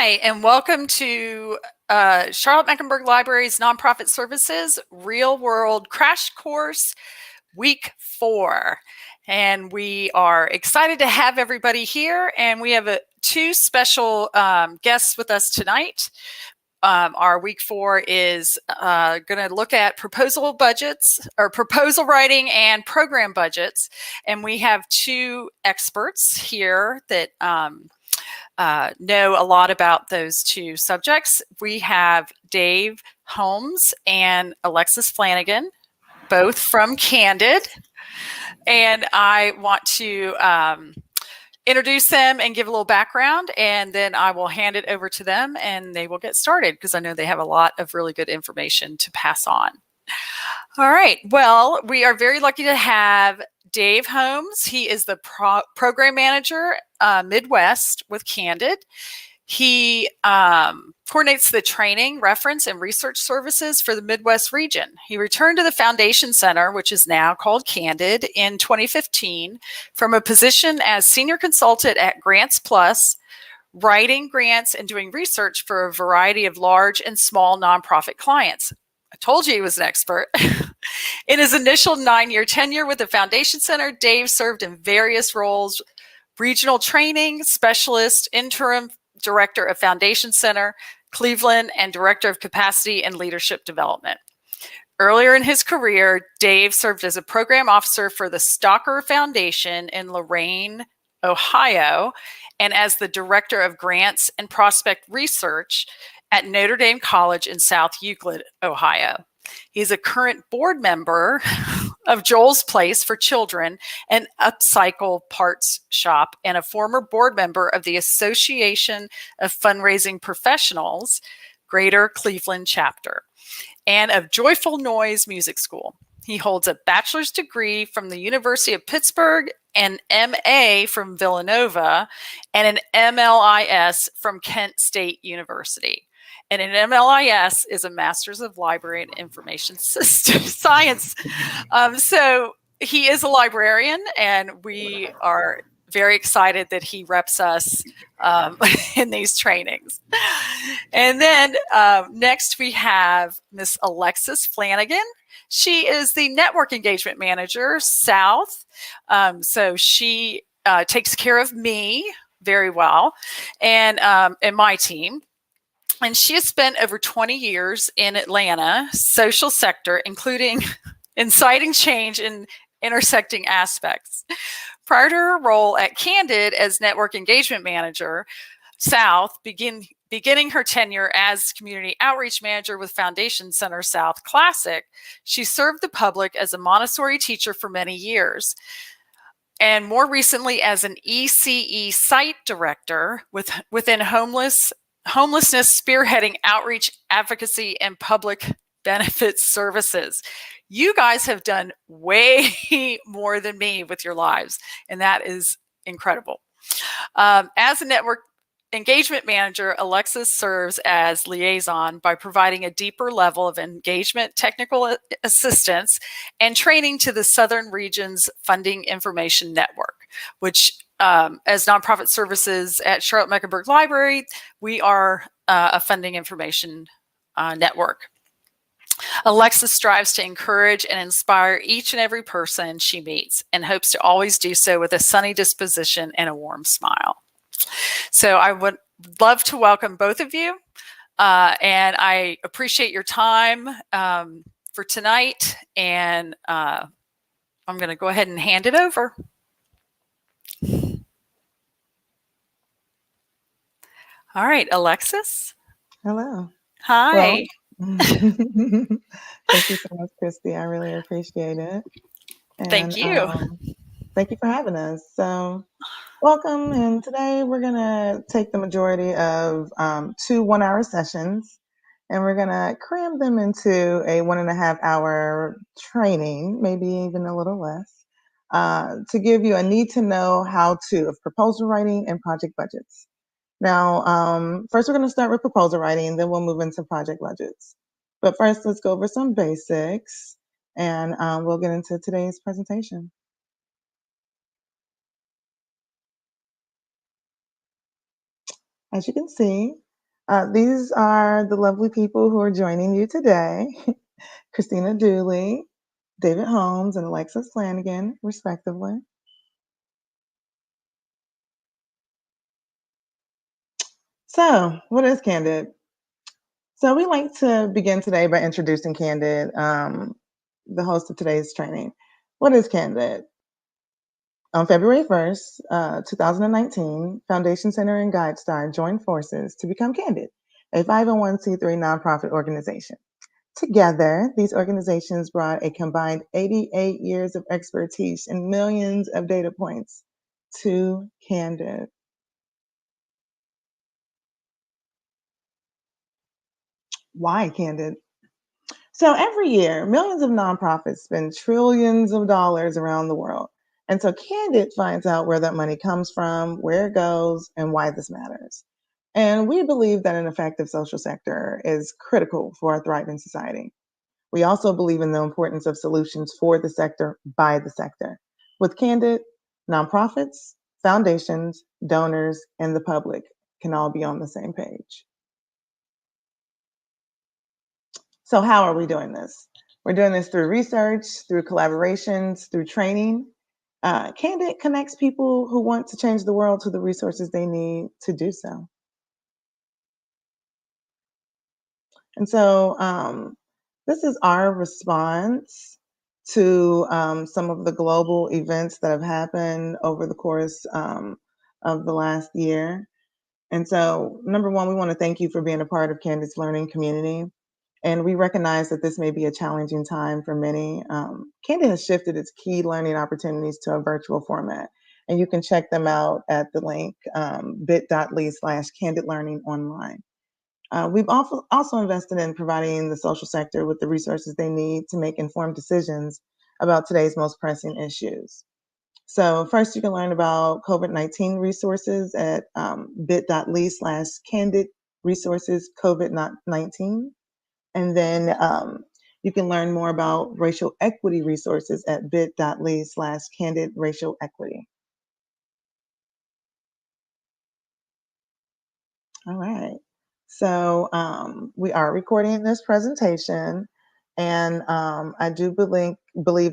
Hi, and welcome to Charlotte Mecklenburg Library's Nonprofit Services Real World Crash Course Week 4. And we are excited to have everybody here, and we have two special guests with us tonight. Our week 4 is going to look at proposal budgets or proposal writing and program budgets. And we have two experts here that know a lot about those two subjects. We have Dave Holmes and Alexis Flannigan, both from Candid. And I want to introduce them and give a little background, and then I will hand it over to them and they will get started because I know they have a lot of really good information to pass on. All right. Well, we are very lucky to have Dave Holmes. He is the program manager Midwest with Candid. He coordinates the training, reference, and research services for the Midwest region. He returned to the Foundation Center, which is now called Candid, in 2015 from a position as senior consultant at Grants Plus, writing grants and doing research for a variety of large and small nonprofit clients. I told you he was an expert. In his initial 9-year tenure with the Foundation Center, Dave served in various roles: regional training specialist, interim director of Foundation Center, Cleveland, and director of capacity and leadership development. Earlier in his career, Dave served as a program officer for the Stalker Foundation in Lorain, Ohio, and as the director of grants and prospect research at Notre Dame College in South Euclid, Ohio. He's a current board member of Joel's Place for Children, an upcycle parts shop, and a former board member of the Association of Fundraising Professionals, Greater Cleveland chapter, and of Joyful Noise Music School. He holds a bachelor's degree from the University of Pittsburgh, an MA from Villanova, and an MLIS from Kent State University. And an MLIS is a Master's of Library and Information System Science. So he is a librarian, and we are very excited that he reps us in these trainings. And then next we have Miss Alexis Flannigan. She is the Network Engagement Manager South. So she takes care of me very well and my team. And she has spent over 20 years in Atlanta social sector, including inciting change in intersecting aspects. Prior to her role at Candid as Network Engagement Manager South, beginning her tenure as Community Outreach Manager with Foundation Center South Classic, she served the public as a Montessori teacher for many years, and more recently as an ECE site director within homelessness, spearheading outreach, advocacy, and public benefits services. You guys have done way more than me with your lives, and that is incredible. As a network engagement manager, Alexis serves as liaison by providing a deeper level of engagement, technical assistance, and training to the Southern Region's Funding Information Network, which as nonprofit services at Charlotte Mecklenburg Library, we are a funding information network. Alexis strives to encourage and inspire each and every person she meets and hopes to always do so with a sunny disposition and a warm smile. So I would love to welcome both of you, and I appreciate your time for tonight, and I'm going to go ahead and hand it over. All right, Alexis. Hello. Hi. Well, thank you so much, Christy. I really appreciate it. And, thank you. Thank you for having us. So welcome. And today we're going to take the majority of 2 1-hour sessions, and we're going to cram them into a 1.5-hour training, maybe even a little less, to give you a need to know how to of proposal writing and project budgets. Now, first we're going to start with proposal writing, and then we'll move into project budgets. But first, let's go over some basics, and we'll get into today's presentation. As you can see, These are the lovely people who are joining you today. Christina Dooley, David Holmes, and Alexis Flannigan, respectively. So, what is Candid? So, we like to begin today by introducing Candid, the host of today's training. What is Candid? On February 1st, 2019, Foundation Center and GuideStar joined forces to become Candid, a 501c3 nonprofit organization. Together, these organizations brought a combined 88 years of expertise and millions of data points to Candid. Why Candid? So every year, millions of nonprofits spend trillions of dollars around the world. And so Candid finds out where that money comes from, where it goes, and why this matters. And we believe that an effective social sector is critical for a thriving society. We also believe in the importance of solutions for the sector by the sector. With Candid, nonprofits, foundations, donors, and the public can all be on the same page. So, how are we doing this? We're doing this through research, through collaborations, through training. Candid connects people who want to change the world to the resources they need to do so. And so, this is our response to some of the global events that have happened over the course of the last year. And so, number one, we want to thank you for being a part of Candid's learning community. And we recognize that this may be a challenging time for many. Candid has shifted its key learning opportunities to a virtual format. And you can check them out at the link bit.ly/Candid Learning Online. We've also invested in providing the social sector with the resources they need to make informed decisions about today's most pressing issues. So first, you can learn about COVID-19 resources at bit.ly/Candid Resources COVID-19. And then you can learn more about racial equity resources at bit.ly/Candid Racial Equity. All right. So we are recording this presentation, and I do believe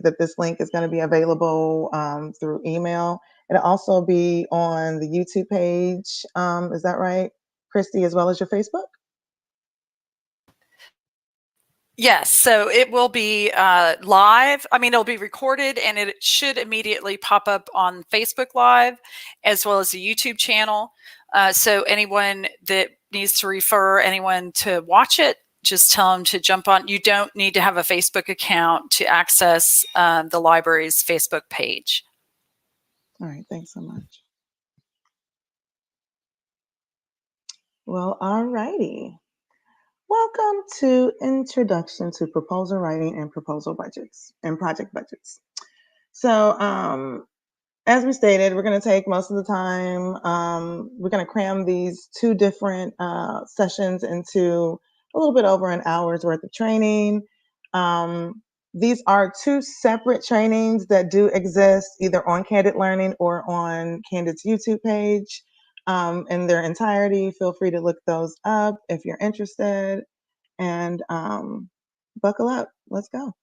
that this link is going to be available through email. It'll also be on the YouTube page. Is that right, Christy, as well as your Facebook? Yes, so it will be live. I mean, it'll be recorded and it should immediately pop up on Facebook Live as well as the YouTube channel. So anyone that needs to refer anyone to watch it, just tell them to jump on. You don't need to have a Facebook account to access the library's Facebook page. All right, thanks so much. Well, all righty. Welcome to Introduction to Proposal Writing and Proposal Budgets and Project Budgets. So, as we stated, we're going to take most of the time. We're going to cram these two different sessions into a little bit over an hour's worth of training. These are two separate trainings that do exist either on Candid Learning or on Candid's YouTube page in their entirety. Feel free to look those up if you're interested, and buckle up. Let's go.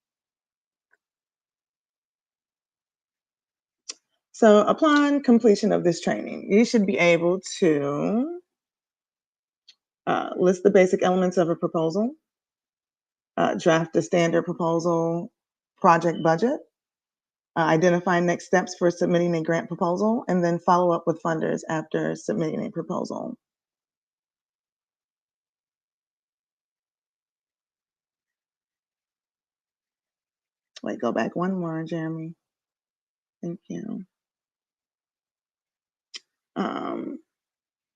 So upon completion of this training, you should be able to list the basic elements of a proposal, draft a standard proposal project budget, identify next steps for submitting a grant proposal, and then follow up with funders after submitting a proposal. Wait, go back one more, Jeremy. Thank you.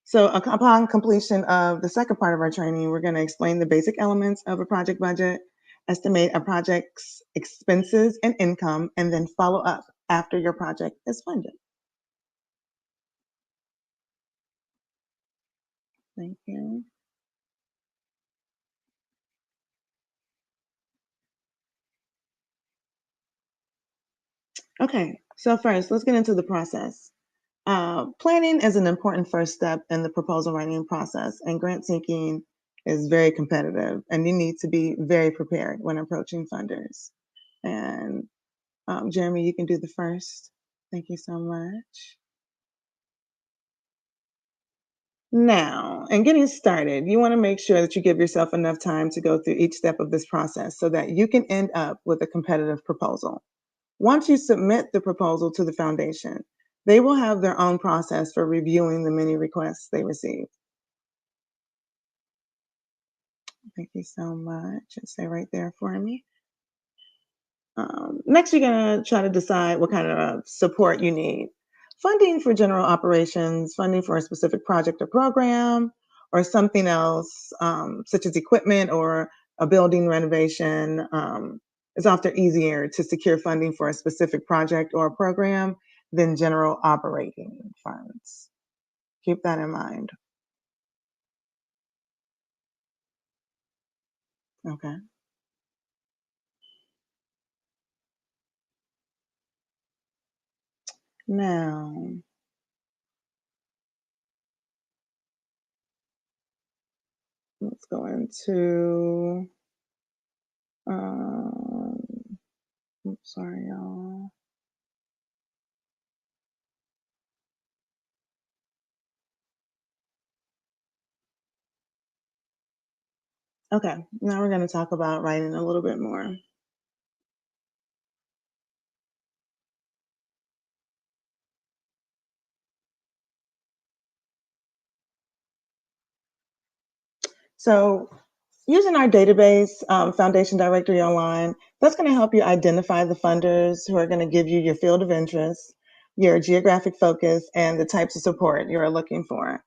So upon completion of the second part of our training, we're going to explain the basic elements of a project budget, estimate a project's expenses and income, and then follow up after your project is funded. Thank you. Okay, so first, let's get into the process. Planning is an important first step in the proposal writing process, and grant seeking is very competitive, and you need to be very prepared when approaching funders. And Jeremy, you can do the first. Thank you so much. Now, in getting started, you want to make sure that you give yourself enough time to go through each step of this process so that you can end up with a competitive proposal. Once you submit the proposal to the foundation, they will have their own process for reviewing the many requests they receive. Thank you so much. And stay right there for me. Next, you're going to try to decide what kind of support you need. Funding for general operations, funding for a specific project or program, or something else, such as equipment or a building renovation, is often easier to secure funding for a specific project or program than general operating funds. Keep that in mind. Okay. Now, let's go into, um, oops, sorry, y'all. Okay, now we're going to talk about writing a little bit more. So, using our database, Foundation Directory Online, that's going to help you identify the funders who are going to give you your field of interest, your geographic focus, and the types of support you're looking for.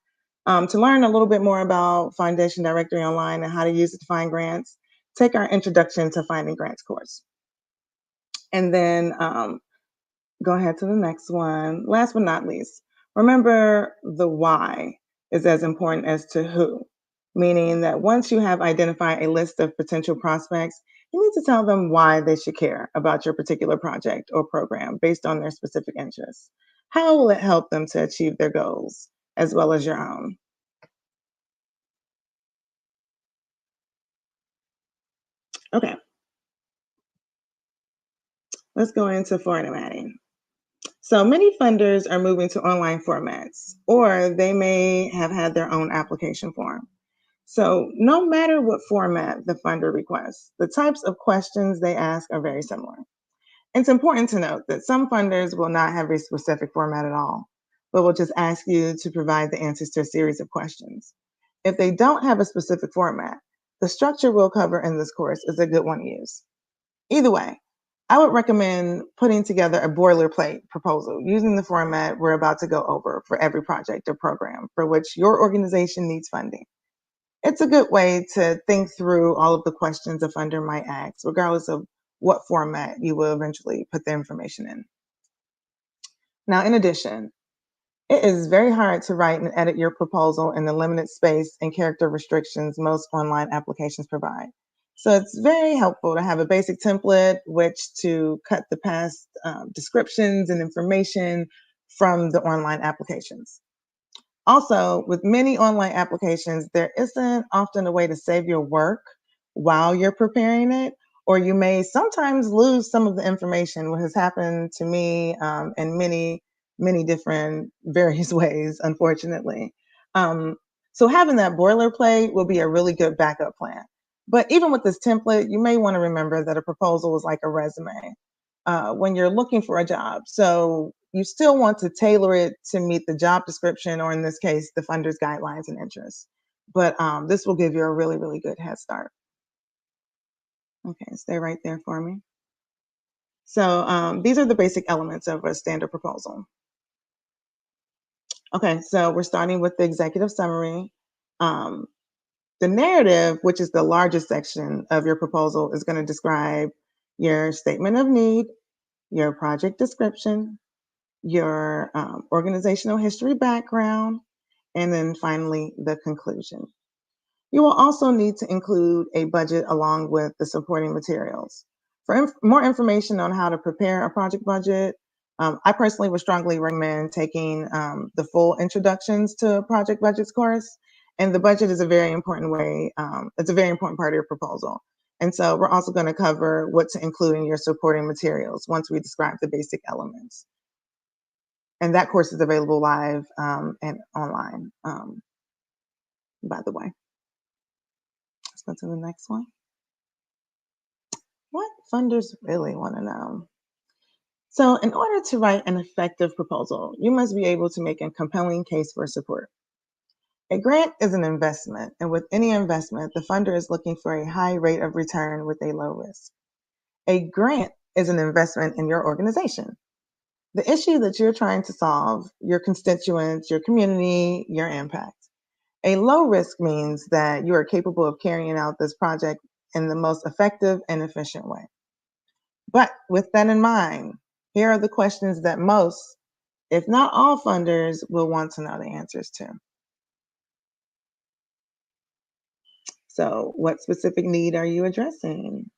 To learn a little bit more about Foundation Directory Online and how to use it to find grants, take our Introduction to Finding Grants course. And then go ahead to the next one. Last but not least, remember the why is as important as to who, meaning that once you have identified a list of potential prospects, you need to tell them why they should care about your particular project or program based on their specific interests. How will it help them to achieve their goals as well as your own? Okay, let's go into formatting. So many funders are moving to online formats, or they may have had their own application form. So, no matter what format the funder requests, the types of questions they ask are very similar. It's important to note that some funders will not have a specific format at all, but will just ask you to provide the answers to a series of questions. If they don't have a specific format, the structure we'll cover in this course is a good one to use. Either way, I would recommend putting together a boilerplate proposal using the format we're about to go over for every project or program for which your organization needs funding. It's a good way to think through all of the questions a funder might ask, regardless of what format you will eventually put the information in. Now, in addition, it is very hard to write and edit your proposal in the limited space and character restrictions most online applications provide. So it's very helpful to have a basic template which to cut the past descriptions and information from the online applications. Also, with many online applications, there isn't often a way to save your work while you're preparing it, or you may sometimes lose some of the information, what has happened to me in many different various ways, unfortunately. Um, so, having that boilerplate will be a really good backup plan. But even with this template, you may want to remember that a proposal is like a resume when you're looking for a job. So you still want to tailor it to meet the job description, or in this case, the funder's guidelines and interests. But this will give you a really, really good head start. Okay, stay right there for me. So these are the basic elements of a standard proposal. Okay, so we're starting with the executive summary. Um, the narrative, which is the largest section of your proposal, is going to describe your statement of need, your project description, your organizational history background, and then finally the conclusion. You will also need to include a budget along with the supporting materials. For more information on how to prepare a project budget, I personally would strongly recommend taking the full Introductions to Project Budgets course. And the budget is a very important way, it's a very important part of your proposal. And so we're also going to cover what to include in your supporting materials once we describe the basic elements. And that course is available live and online, by the way. Let's go to the next one. What funders really want to know? So, in order to write an effective proposal, you must be able to make a compelling case for support. A grant is an investment, and with any investment, the funder is looking for a high rate of return with a low risk. A grant is an investment in your organization. The issue that you're trying to solve, your constituents, your community, your impact. A low risk means that you are capable of carrying out this project in the most effective and efficient way. But with that in mind, here are the questions that most, if not all funders, will want to know the answers to. So, what specific need are you addressing?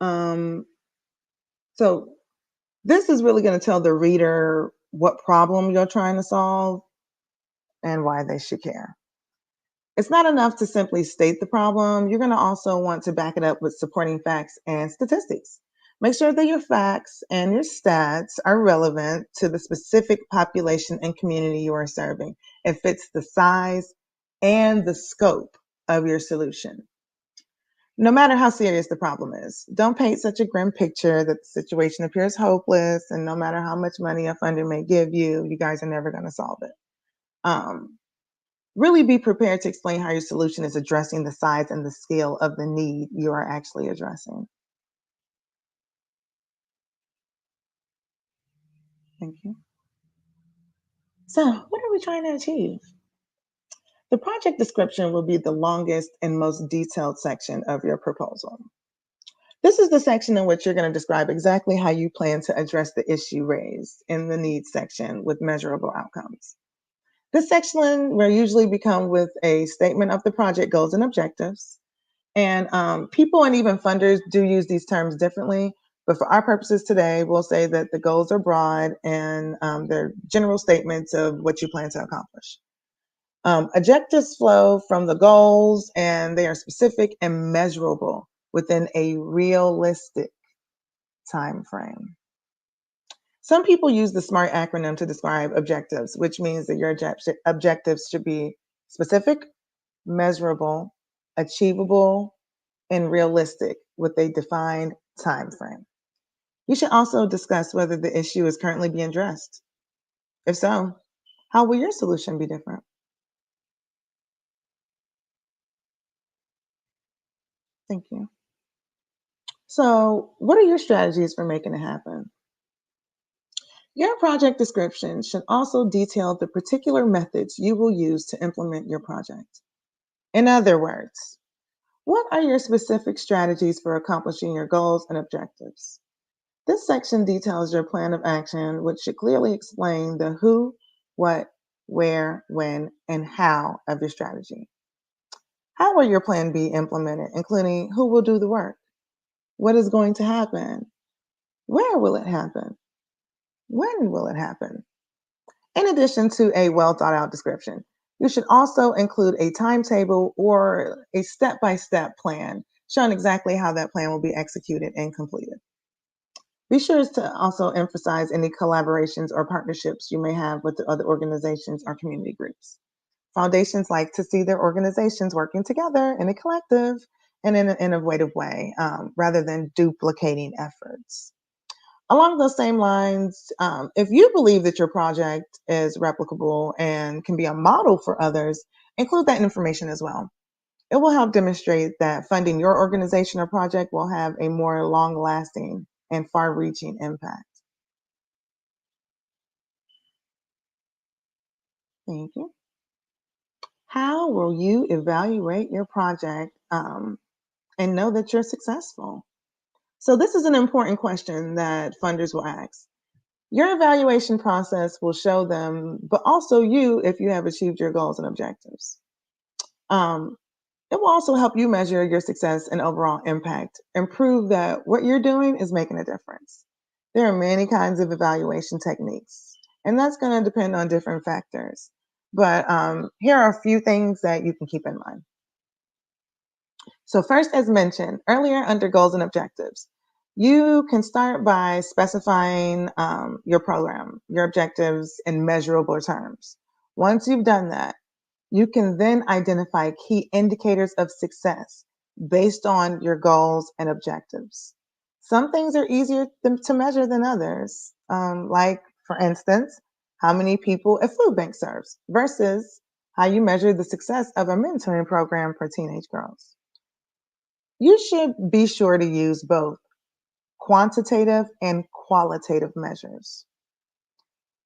Um, so, this is really going to tell the reader what problem you're trying to solve and why they should care. It's not enough to simply state the problem. You're going to also want to back it up with supporting facts and statistics. Make sure that your facts and your stats are relevant to the specific population and community you are serving. It fits the size and the scope of your solution. No matter how serious the problem is, don't paint such a grim picture that the situation appears hopeless, and no matter how much money a funder may give you, you guys are never going to solve it. Really be prepared to explain how your solution is addressing the size and the scale of the need you are actually addressing. Thank you. So, what are we trying to achieve? The project description will be the longest and most detailed section of your proposal. This is the section in which you're going to describe exactly how you plan to address the issue raised in the needs section with measurable outcomes. This section will usually become with a statement of the project goals and objectives. And people and even funders do use these terms differently. But for our purposes today, we'll say that the goals are broad and they're general statements of what you plan to accomplish. Objectives flow from the goals, and they are specific and measurable within a realistic time frame. Some people use the SMART acronym to describe objectives, which means that your objectives should be specific, measurable, achievable, and realistic with a defined time frame. You should also discuss whether the issue is currently being addressed. If so, how will your solution be different? Thank you. So, what are your strategies for making it happen? Your project description should also detail the particular methods you will use to implement your project. In other words, what are your specific strategies for accomplishing your goals and objectives? This section details your plan of action, which should clearly explain the who, what, where, when, and how of your strategy. How will your plan be implemented, including who will do the work? What is going to happen? Where will it happen? When will it happen? In addition to a well thought out description, you should also include a timetable or a step by step plan showing exactly how that plan will be executed and completed. Be sure to also emphasize any collaborations or partnerships you may have with the other organizations or community groups. Foundations like to see their organizations working together in a collective and in an innovative way rather than duplicating efforts. Along those same lines, if you believe that your project is replicable and can be a model for others, include that information as well. It will help demonstrate that funding your organization or project will have a more long lasting and far reaching impact. Thank you. How will you evaluate your project and know that you're successful? So, this is an important question that funders will ask. Your evaluation process will show them, but also you, if you have achieved your goals and objectives. Um, It will also help you measure your success and overall impact and prove that what you're doing is making a difference. There are many kinds of evaluation techniques, and that's going to depend on different factors. But here are a few things that you can keep in mind. So, first, as mentioned earlier under goals and objectives, you can start by specifying your program, your objectives in measurable terms. Once you've done that, you can then identify key indicators of success based on your goals and objectives. Some things are easier to measure than others, like, for instance, how many people a food bank serves versus how you measure the success of a mentoring program for teenage girls. You should be sure to use both quantitative and qualitative measures.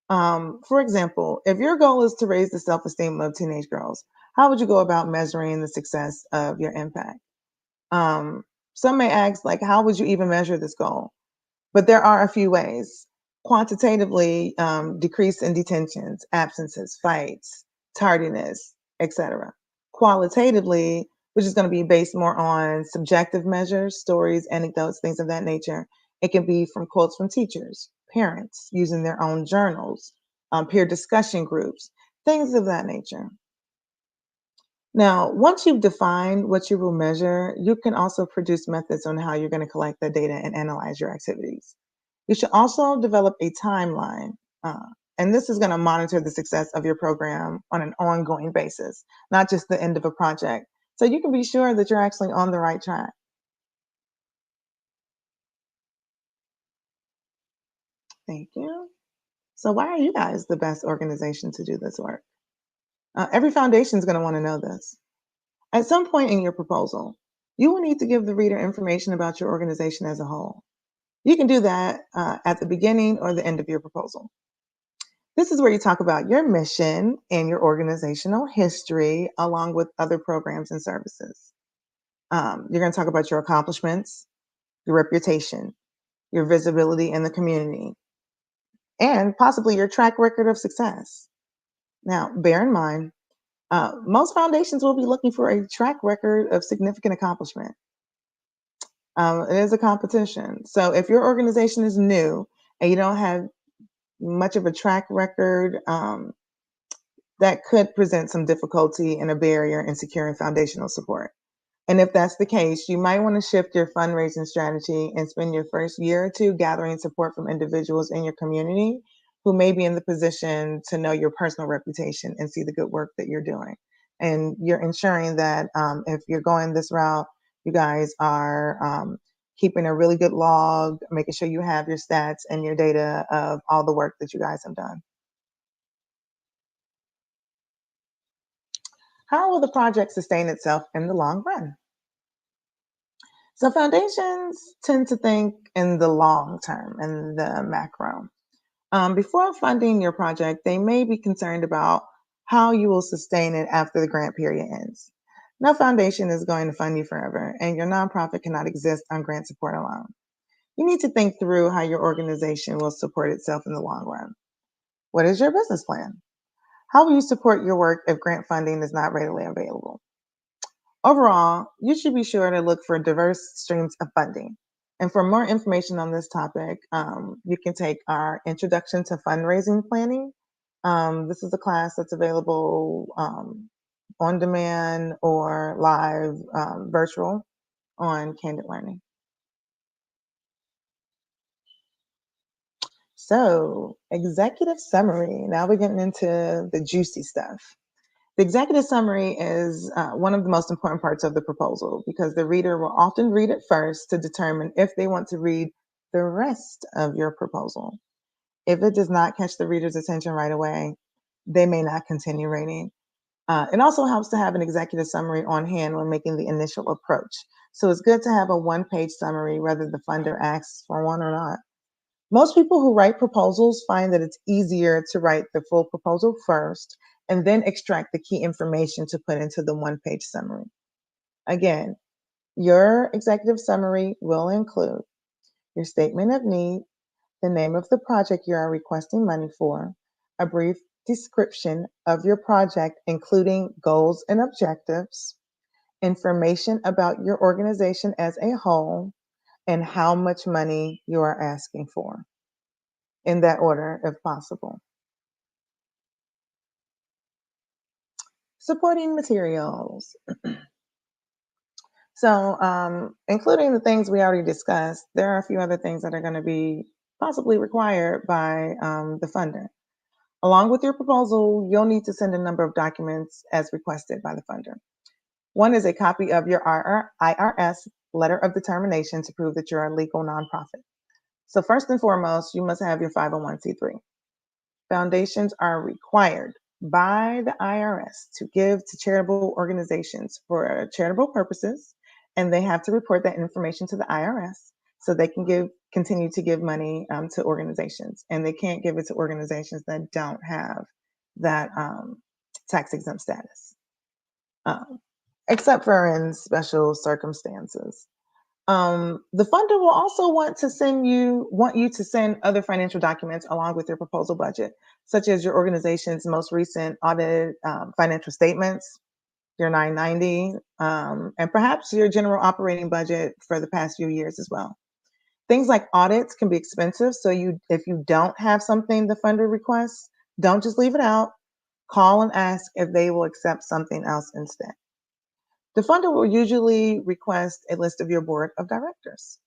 For example, if your goal is to raise the self esteem of teenage girls, how would you go about measuring the success of your impact? Um, some may ask, like, how would you even measure this goal? But there are a few ways. Quantitatively, decrease in detentions, absences, fights, tardiness, etc. Qualitatively, which is going to be based more on subjective measures, stories, anecdotes, things of that nature. It can be from quotes from teachers, parents using their own journals, peer discussion groups, things of that nature. Now, once you've defined what you will measure, you can also produce methods on how you're going to collect the data and analyze your activities. You should also develop a timeline, uh, and this is going to monitor the success of your program on an ongoing basis, not just the end of a project. So you can be sure that you're actually on the right track. Thank you. So, why are you guys the best organization to do this work? Every foundation is going to want to know this. At some point in your proposal, you will need to give the reader information about your organization as a whole. You can do that at the beginning or the end of your proposal. This is where you talk about your mission and your organizational history, along with other programs and services. You're going to talk about your accomplishments, your reputation, your visibility in the community, and possibly your track record of success. Now, bear in mind, most foundations will be looking for a track record of significant accomplishment. It is a competition. So if your organization is new and you don't have much of a track record, that could present some difficulty and a barrier in securing foundational support. And if that's the case, you might want to shift your fundraising strategy and spend your first year or two gathering support from individuals in your community who may be in the position to know your personal reputation and see the good work that you're doing. And you're ensuring that if you're going this route, you guys are keeping a really good log, making sure you have your stats and your data of all the work that you guys have done. How will the project sustain itself in the long run? So foundations tend to think in the long term, in the macro. Before funding your project, they may be concerned about how you will sustain it after the grant period ends. No foundation is going to fund you forever, and your nonprofit cannot exist on grant support alone. You need to think through how your organization will support itself in the long run. What is your business plan? How will you support your work if grant funding is not readily available? Overall, you should be sure to look for diverse streams of funding. And for more information on this topic, you can take our Introduction to Fundraising Planning. This is a class that's available on demand or live virtual on Candid Learning. So, executive summary. Now we're getting into the juicy stuff. The executive summary is one of the most important parts of the proposal because the reader will often read it first to determine if they want to read the rest of your proposal. If it does not catch the reader's attention right away, they may not continue reading. It also helps to have an executive summary on hand when making the initial approach. So it's good to have a one-page summary whether the funder asks for one or not. Most people who write proposals find that it's easier to write the full proposal first and then extract the key information to put into the one-page summary. Again, your executive summary will include your statement of need, the name of the project you are requesting money for, a brief description of your project, including goals and objectives, information about your organization as a whole, and how much money you are asking for, in that order if possible. Supporting materials. So, including the things we already discussed, there are a few other things that are going to be possibly required by the funder. Along with your proposal, you'll need to send a number of documents as requested by the funder. One is a copy of your IRS letter of determination to prove that you're a legal nonprofit. So, first and foremost, you must have your 501c3. Foundations are required by the IRS to give to charitable organizations for charitable purposes, and they have to report that information to the IRS so they can continue to give money to organizations, and they can't give it to organizations that don't have that tax exempt status, um, except for in special circumstances. The funder will also want you to send other financial documents along with your proposal budget, such as your organization's most recent audited financial statements, your 990, and perhaps your general operating budget for the past few years as well. Things like audits can be expensive, so if you don't have something the funder requests, don't just leave it out. Call and ask if they will accept something else instead. The funder will usually request a list of your board of directors.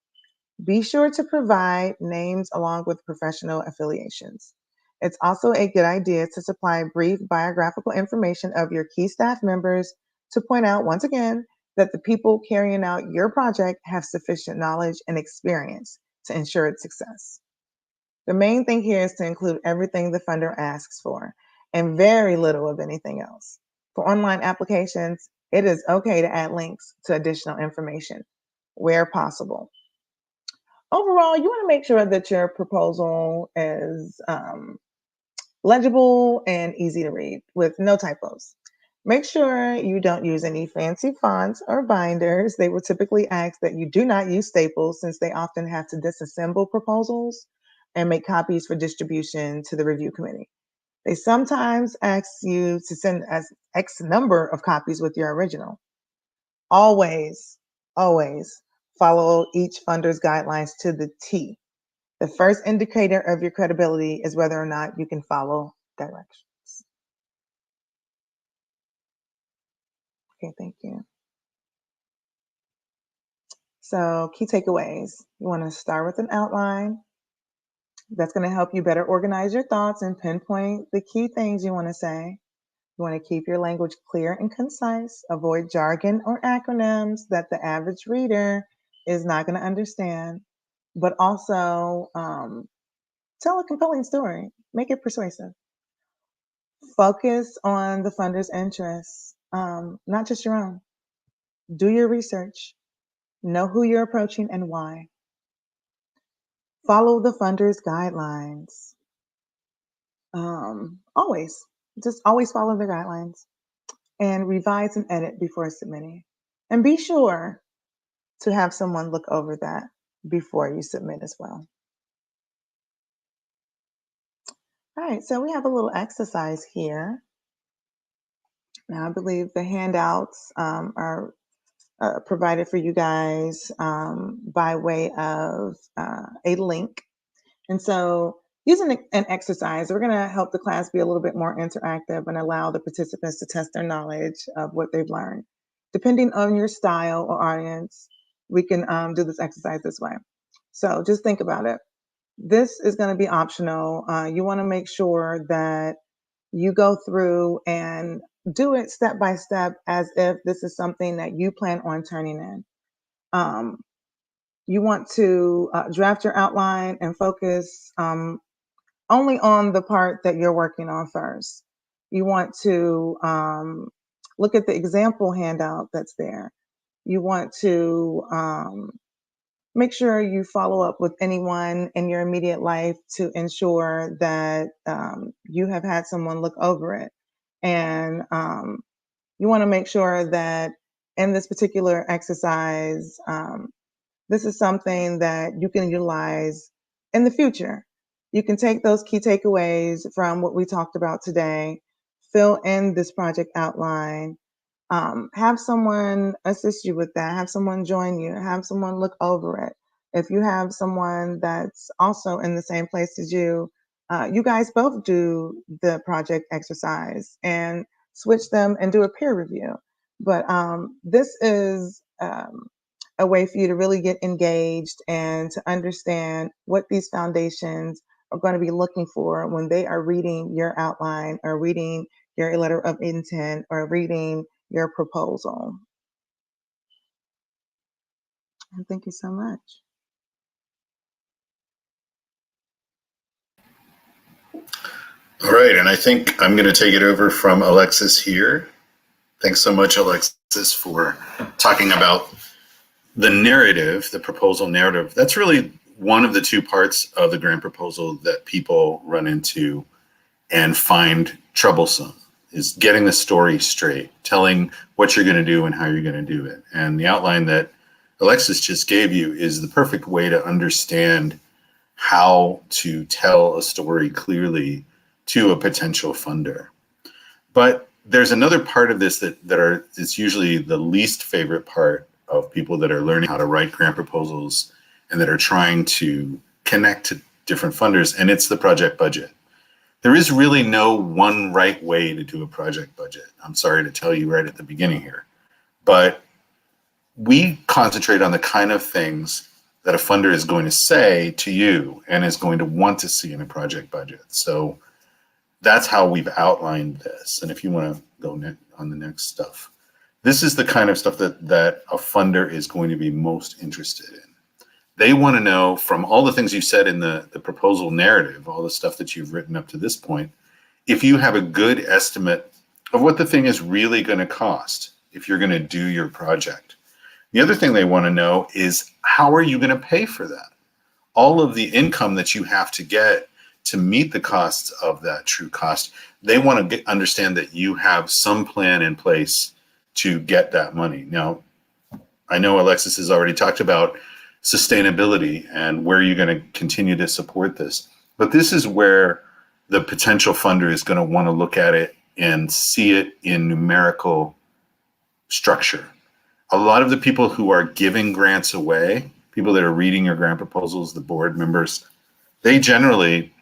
Be sure to provide names along with professional affiliations. It's also a good idea to supply brief biographical information of your key staff members to point out once again that the people carrying out your project have sufficient knowledge and experience to ensure its success. The main thing here is to include everything the funder asks for and very little of anything else. For online applications, it is okay to add links to additional information where possible. Overall, you want to make sure that your proposal is legible and easy to read with no typos. Make sure you don't use any fancy fonts or binders. They will typically ask that you do not use staples since they often have to disassemble proposals and make copies for distribution to the review committee. They sometimes ask you to send as X number of copies with your original. Always, always follow each funder's guidelines to the T. The first indicator of your credibility is whether or not you can follow directions. Okay, thank you. So, key takeaways. You want to start with an outline. That's going to help you better organize your thoughts and pinpoint the key things you want to say. You want to keep your language clear and concise. Avoid jargon or acronyms that the average reader is not going to understand, but also tell a compelling story. Make it persuasive. Focus on the funder's interests, not just your own. Do your research. Know who you're approaching and why. Follow the funder's guidelines. Always, just always follow the guidelines and revise and edit before submitting. And be sure to have someone look over that before you submit as well. All right, so we have a little exercise here. Now, I believe the handouts are provided for you guys by way of a link. And so, using an exercise, we're going to help the class be a little bit more interactive and allow the participants to test their knowledge of what they've learned. Depending on your style or audience, we can do this exercise this way. So, just think about it. This is going to be optional. You want to make sure that you go through and do it step by step as if this is something that you plan on turning in. You want to draft your outline and focus only on the part that you're working on first. You want to look at the example handout that's there. You want to make sure you follow up with anyone in your immediate life to ensure that you have had someone look over it. And you want to make sure that in this particular exercise, this is something that you can utilize in the future. You can take those key takeaways from what we talked about today, fill in this project outline, Have someone assist you with that. Have someone join you. Have someone look over it. If you have someone that's also in the same place as you, you guys both do the project exercise and switch them and do a peer review. But this is a way for you to really get engaged and to understand what these foundations are going to be looking for when they are reading your outline or reading your letter of intent or reading your proposal. And thank you so much. All right, and I think I'm going to take it over from Alexis here. Thanks so much, Alexis, for talking about the narrative, the proposal narrative. That's really one of the two parts of the grant proposal that people run into and find troublesome, is getting the story straight, telling what you're going to do and how you're going to do it. And the outline that Alexis just gave you is the perfect way to understand how to tell a story clearly to a potential funder. But there's another part of this it's usually the least favorite part of people that are learning how to write grant proposals and that are trying to connect to different funders, and it's the project budget. There is really no one right way to do a project budget. I'm sorry to tell you right at the beginning here, but we concentrate on the kind of things that a funder is going to say to you and is going to want to see in a project budget. So that's how we've outlined this. And if you want to go on the next stuff, this is the kind of stuff that a funder is going to be most interested in. They want to know, from all the things you said in the proposal narrative, all the stuff that you've written up to this point, if you have a good estimate of what the thing is really going to cost if you're going to do your project. The other thing they want to know is, how are you going to pay for that? All of the income that you have to get to meet the costs of that true cost, they want to understand that you have some plan in place to get that money. Now, I know Alexis has already talked about sustainability and where you're going to continue to support this, but this is where the potential funder is going to want to look at it and see it in numerical structure. A lot of the people who are giving grants away, people that are reading your grant proposals, the board members, they generally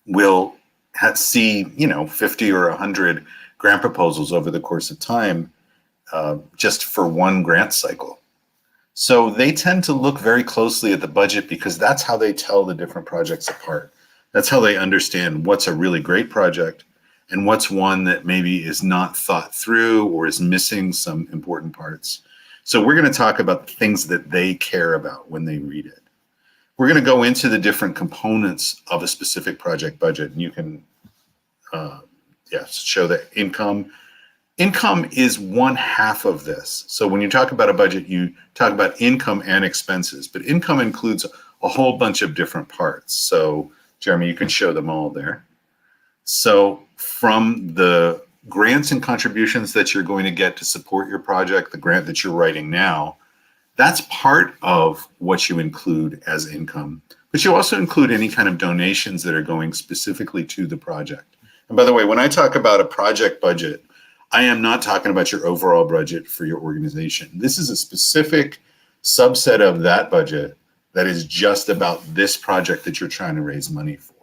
will see 50 or 100 grant proposals over the course of time, just for one grant cycle. So they tend to look very closely at the budget because that's how they tell the different projects apart. That's how they understand what's a really great project and what's one that maybe is not thought through or is missing some important parts. So we're going to talk about the things that they care about when they read it. We're going to go into the different components of a specific project budget, and you can show the income. Income is one half of this. So when you talk about a budget, you talk about income and expenses, but income includes a whole bunch of different parts. So Jeremy, you can show them all there. So from the grants and contributions that you're going to get to support your project, the grant that you're writing now, that's part of what you include as income. But you also include any kind of donations that are going specifically to the project. And by the way, when I talk about a project budget, I am not talking about your overall budget for your organization. This is a specific subset of that budget that is just about this project that you're trying to raise money for.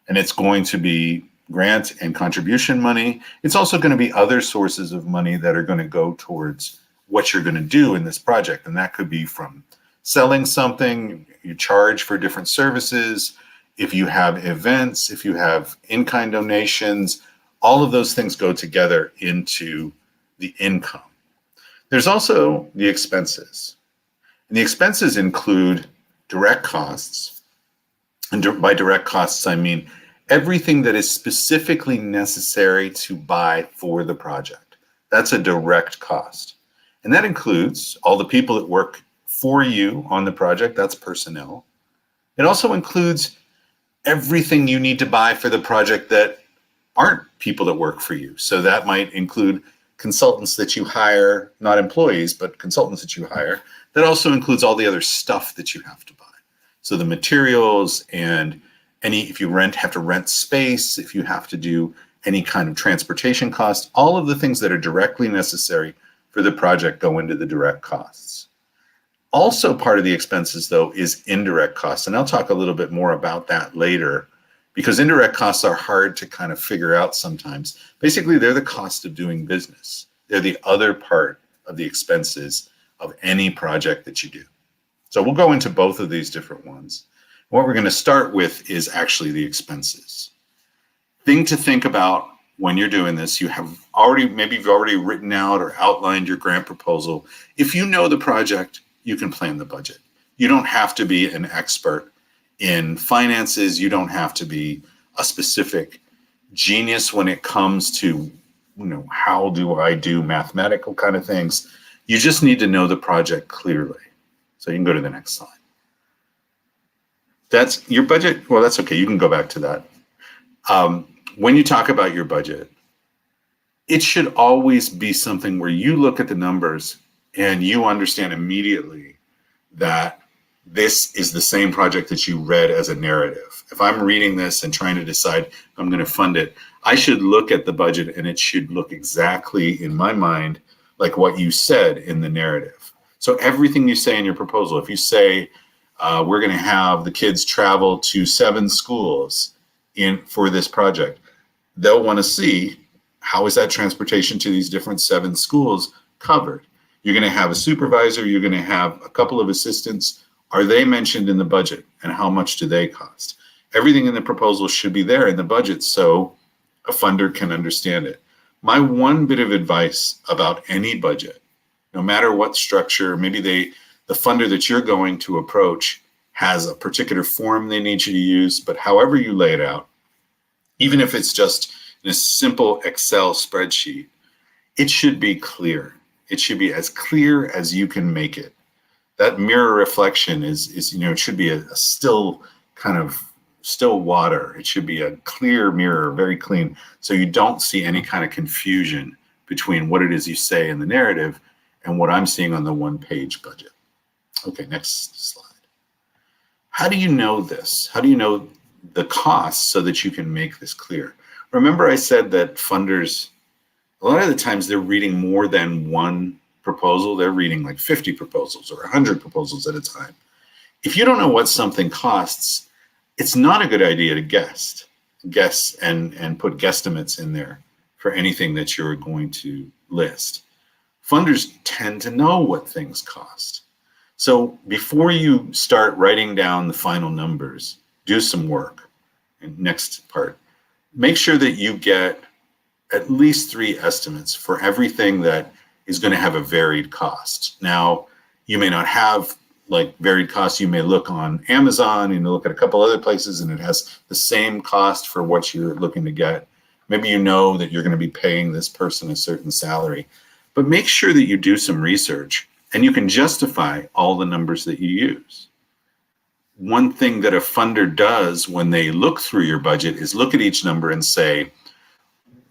And it's going to be grant and contribution money. It's also going to be other sources of money that are going to go towards what you're going to do in this project. And that could be from selling something, you charge for different services, if you have events, if you have in-kind donations, all of those things go together into the income. There's also the expenses. And the expenses include direct costs. And by direct costs, I mean everything that is specifically necessary to buy for the project. That's a direct cost. And that includes all the people that work for you on the project, that's personnel. It also includes everything you need to buy for the project that aren't people that work for you. So that might include consultants that you hire, not employees, but consultants that you hire. That also includes all the other stuff that you have to buy. So the materials and if you have to rent space, if you have to do any kind of transportation cost, all of the things that are directly necessary for the project go into the direct costs. Also part of the expenses, though, is indirect costs. And I'll talk a little bit more about that later, because indirect costs are hard to kind of figure out sometimes. Basically, they're the cost of doing business. They're the other part of the expenses of any project that you do. So we'll go into both of these different ones. What we're going to start with is actually the expenses. Thing to think about when you're doing this, maybe you've already written out or outlined your grant proposal. If you know the project, you can plan the budget. You don't have to be an expert in finances. You don't have to be a specific genius when it comes to, how do I do mathematical kind of things. You just need to know the project clearly. So you can go to the next slide. That's your budget. Well, that's okay. You can go back to that. When you talk about your budget, it should always be something where you look at the numbers and you understand immediately that this is the same project that you read as a narrative. If I'm reading this and trying to decide if I'm going to fund it, I should look at the budget and it should look exactly, in my mind, like what you said in the narrative. So everything you say in your proposal, if you say, we're going to have the kids travel to 7 schools for this project, they'll want to see how is that transportation to these different 7 schools covered. You're going to have a supervisor, you're going to have a couple of assistants. Are they mentioned in the budget, and how much do they cost? Everything in the proposal should be there in the budget so a funder can understand it. My one bit of advice about any budget, no matter what structure, maybe the funder that you're going to approach has a particular form they need you to use, but however you lay it out, even if it's just in a simple Excel spreadsheet, it should be clear. It should be as clear as you can make it. That mirror reflection is it should be a still water. It should be a clear mirror, very clean, so you don't see any kind of confusion between what it is you say in the narrative and what I'm seeing on the 1-page budget. Okay, next slide. How do you know this? How do you know the costs so that you can make this clear? Remember I said that funders, a lot of the times they're reading more than one proposal. They're reading like 50 proposals or 100 proposals at a time. If you don't know what something costs, it's not a good idea to guess and put guesstimates in there for anything that you're going to list. Funders tend to know what things cost. So before you start writing down the final numbers, do some work. And next part, make sure that you get at least 3 estimates for everything that is going to have a varied cost. Now, you may not have like varied costs. You may look on Amazon and look at a couple other places and it has the same cost for what you're looking to get. Maybe you know that you're going to be paying this person a certain salary, but make sure that you do some research and you can justify all the numbers that you use. One thing that a funder does when they look through your budget is look at each number and say,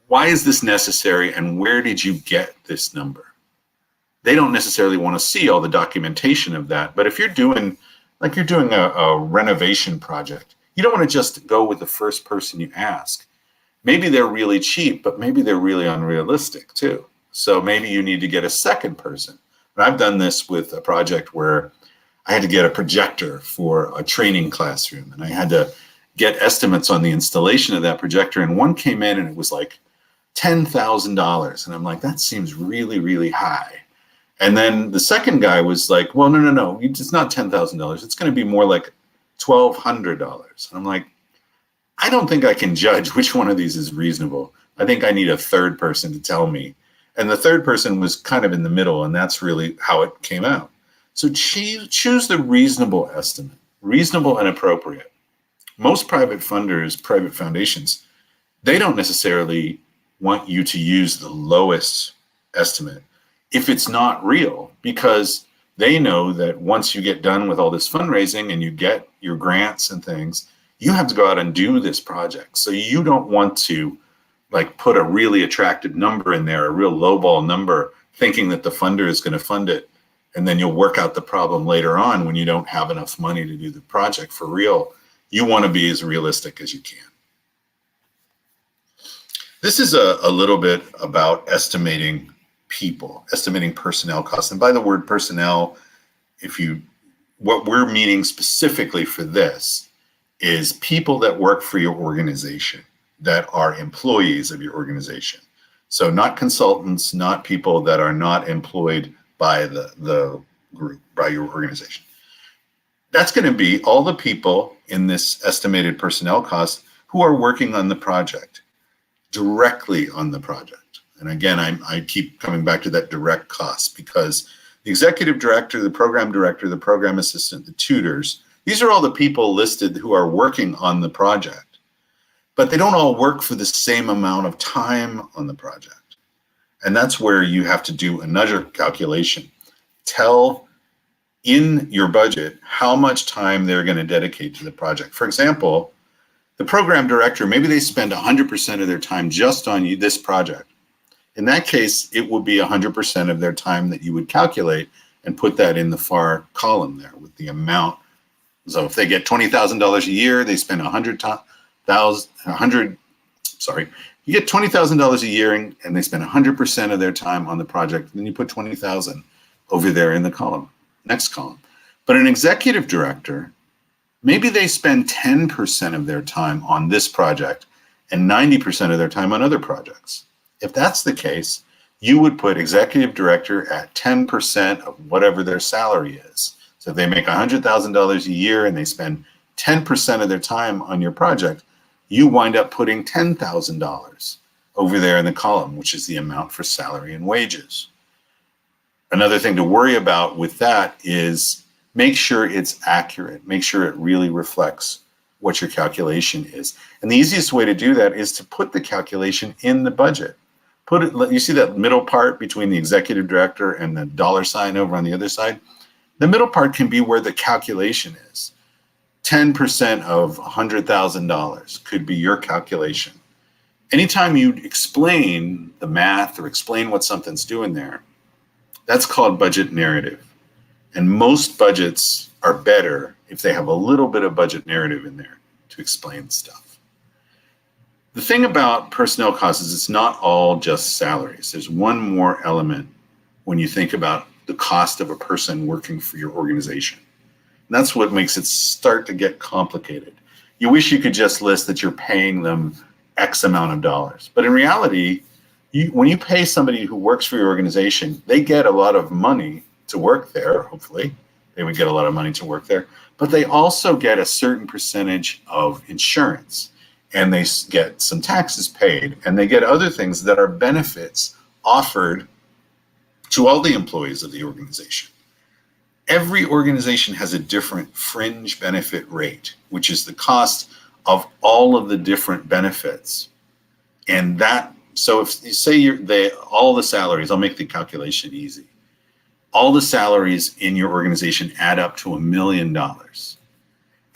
why is this necessary and where did you get this number? They don't necessarily want to see all the documentation of that, but if you're doing a renovation project, you don't want to just go with the first person you ask. Maybe they're really cheap, but maybe they're really unrealistic too. So maybe you need to get a second person. But I've done this with a project where I had to get a projector for a training classroom, and I had to get estimates on the installation of that projector, and one came in and it was like $10,000, and I'm like, that seems really, really high. And then the second guy was like, well, no, it's not $10,000. It's going to be more like $1,200. And I'm like, I don't think I can judge which one of these is reasonable. I think I need a third person to tell me. And the third person was kind of in the middle, and that's really how it came out. So choose the reasonable estimate, reasonable and appropriate. Most private funders, private foundations, they don't necessarily want you to use the lowest estimate if it's not real, because they know that once you get done with all this fundraising and you get your grants and things, you have to go out and do this project. So you don't want to like put a really attractive number in there, a real lowball number, thinking that the funder is going to fund it. And then you'll work out the problem later on when you don't have enough money to do the project for real. You want to be as realistic as you can. This is a little bit about estimating people, estimating personnel costs. And by the word personnel, what we're meaning specifically for this is people that work for your organization, that are employees of your organization. So not consultants, not people that are not employed by the group, by your organization. That's going to be all the people in this estimated personnel cost who are working on the project, directly on the project. And again, I keep coming back to that direct cost, because the executive director, the program assistant, the tutors, these are all the people listed who are working on the project, but they don't all work for the same amount of time on the project. And that's where you have to do another calculation. Tell in your budget how much time they're going to dedicate to the project. For example, the program director, maybe they spend 100% of their time just on this project. In that case, it would be 100% of their time that you would calculate and put that in the far column there with the amount. So if they get $20,000 a year, they spend you get $20,000 a year and they spend 100% of their time on the project. Then you put 20,000 over there in the column, next column. But an executive director, maybe they spend 10% of their time on this project and 90% of their time on other projects. If that's the case, you would put executive director at 10% of whatever their salary is. So if they make $100,000 a year and they spend 10% of their time on your project, you wind up putting $10,000 over there in the column, which is the amount for salary and wages. Another thing to worry about with that is make sure it's accurate. Make sure it really reflects what your calculation is. And the easiest way to do that is to put the calculation in the budget. You see that middle part between the executive director and the dollar sign over on the other side? The middle part can be where the calculation is. 10% of $100,000 could be your calculation. Anytime you explain the math or explain what something's doing there, that's called budget narrative. And most budgets are better if they have a little bit of budget narrative in there to explain stuff. The thing about personnel costs is it's not all just salaries. There's one more element when you think about the cost of a person working for your organization. And that's what makes it start to get complicated. You wish you could just list that you're paying them X amount of dollars. But in reality, when you pay somebody who works for your organization, they get a lot of money to work there, hopefully. They would get a lot of money to work there. But they also get a certain percentage of insurance. And they get some taxes paid. And they get other things that are benefits offered to all the employees of the organization. Every organization has a different fringe benefit rate, which is the cost of all of the different benefits. And so if you say all the salaries, I'll make the calculation easy. All the salaries in your organization add up to $1 million.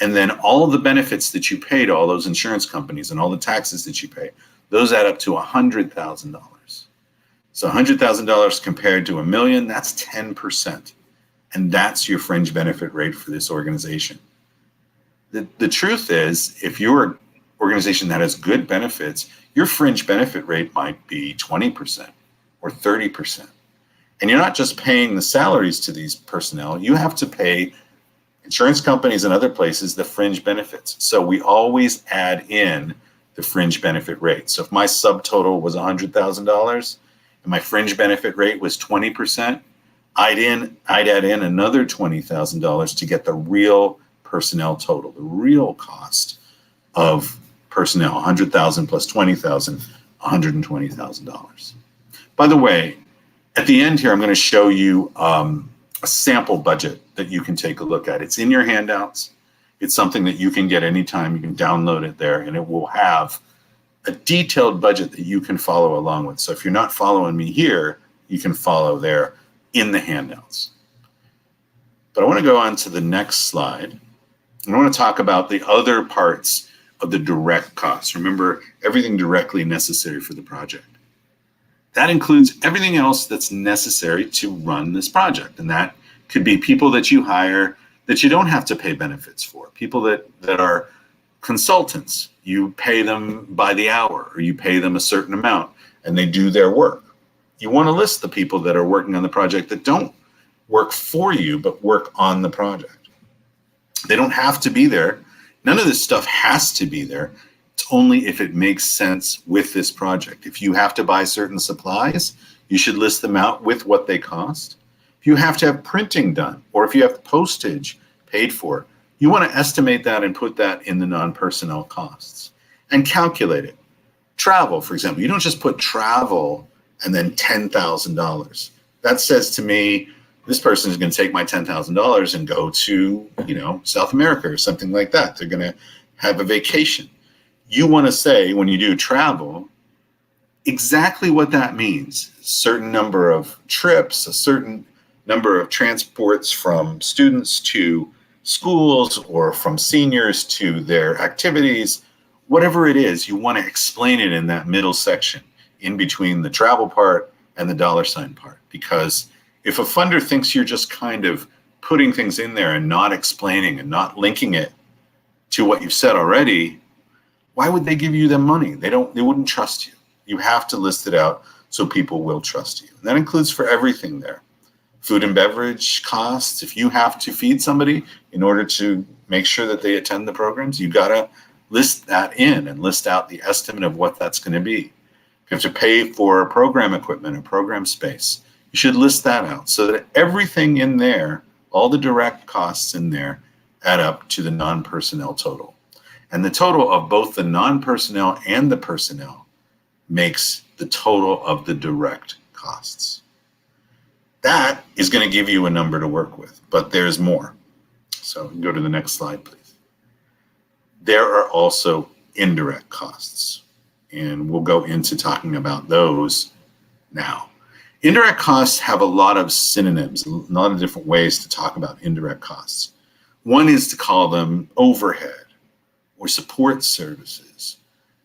And then all the benefits that you pay to all those insurance companies and all the taxes that you pay, those add up to $100,000. So $100,000 compared to $1 million, that's 10%. And that's your fringe benefit rate for this organization. The truth is, if you're an organization that has good benefits, your fringe benefit rate might be 20% or 30%. And you're not just paying the salaries to these personnel, you have to pay insurance companies and other places the fringe benefits. So we always add in the fringe benefit rate. So if my subtotal was $100,000 and my fringe benefit rate was 20%, I'd add in another $20,000 to get the real personnel total, the real cost of personnel, $100,000 plus $20,000, $120,000. By the way, at the end here, I'm going to show you a sample budget that you can take a look at. It's in your handouts. It's something that you can get anytime. You can download it there, and it will have a detailed budget that you can follow along with. So if you're not following me here, you can follow there in the handouts. But I want to go on to the next slide. I want to talk about the other parts of the direct costs. Remember, everything directly necessary for the project. That includes everything else that's necessary to run this project. And that could be people that you hire that you don't have to pay benefits for, people that are consultants. You pay them by the hour, or you pay them a certain amount, and they do their work. You want to list the people that are working on the project that don't work for you, but work on the project. They don't have to be there. None of this stuff has to be there. It's only if it makes sense with this project. If you have to buy certain supplies, you should list them out with what they cost. If you have to have printing done, or if you have postage paid for, you want to estimate that and put that in the non-personnel costs and calculate it. Travel, for example, you don't just put travel and then $10,000. That says to me, this person is going to take my $10,000 and go to, South America or something like that. They're going to have a vacation. You want to say, when you do travel, exactly what that means. A certain number of trips, a certain number of transports from students to schools or from seniors to their activities. Whatever it is, you want to explain it in that middle section, in between the travel part and the dollar sign part. Because if a funder thinks you're just kind of putting things in there and not explaining and not linking it to what you've said already, why would they give you the money? They wouldn't trust you. You have to list it out so people will trust you. And that includes for everything there. Food and beverage costs. If you have to feed somebody in order to make sure that they attend the programs, you got to list that in and list out the estimate of what that's going to be. If you have to pay for program equipment and program space, you should list that out so that everything in there, all the direct costs in there, add up to the non-personnel total. And the total of both the non-personnel and the personnel makes the total of the direct costs. That is going to give you a number to work with, but there's more. So go to the next slide, please. There are also indirect costs, and we'll go into talking about those now. Indirect costs have a lot of synonyms, a lot of different ways to talk about indirect costs. One is to call them overhead or support services,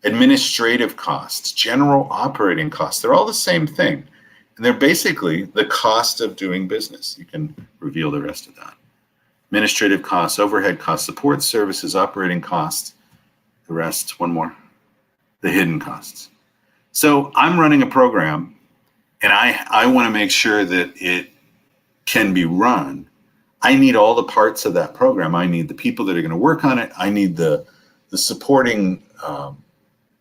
administrative costs, general operating costs. They're all the same thing. And they're basically the cost of doing business. You can reveal the rest of that. Administrative costs, overhead costs, support services, operating costs, the rest, one more, the hidden costs. So I'm running a program, and I want to make sure that it can be run. I need all the parts of that program. I need the people that are going to work on it. I need the supporting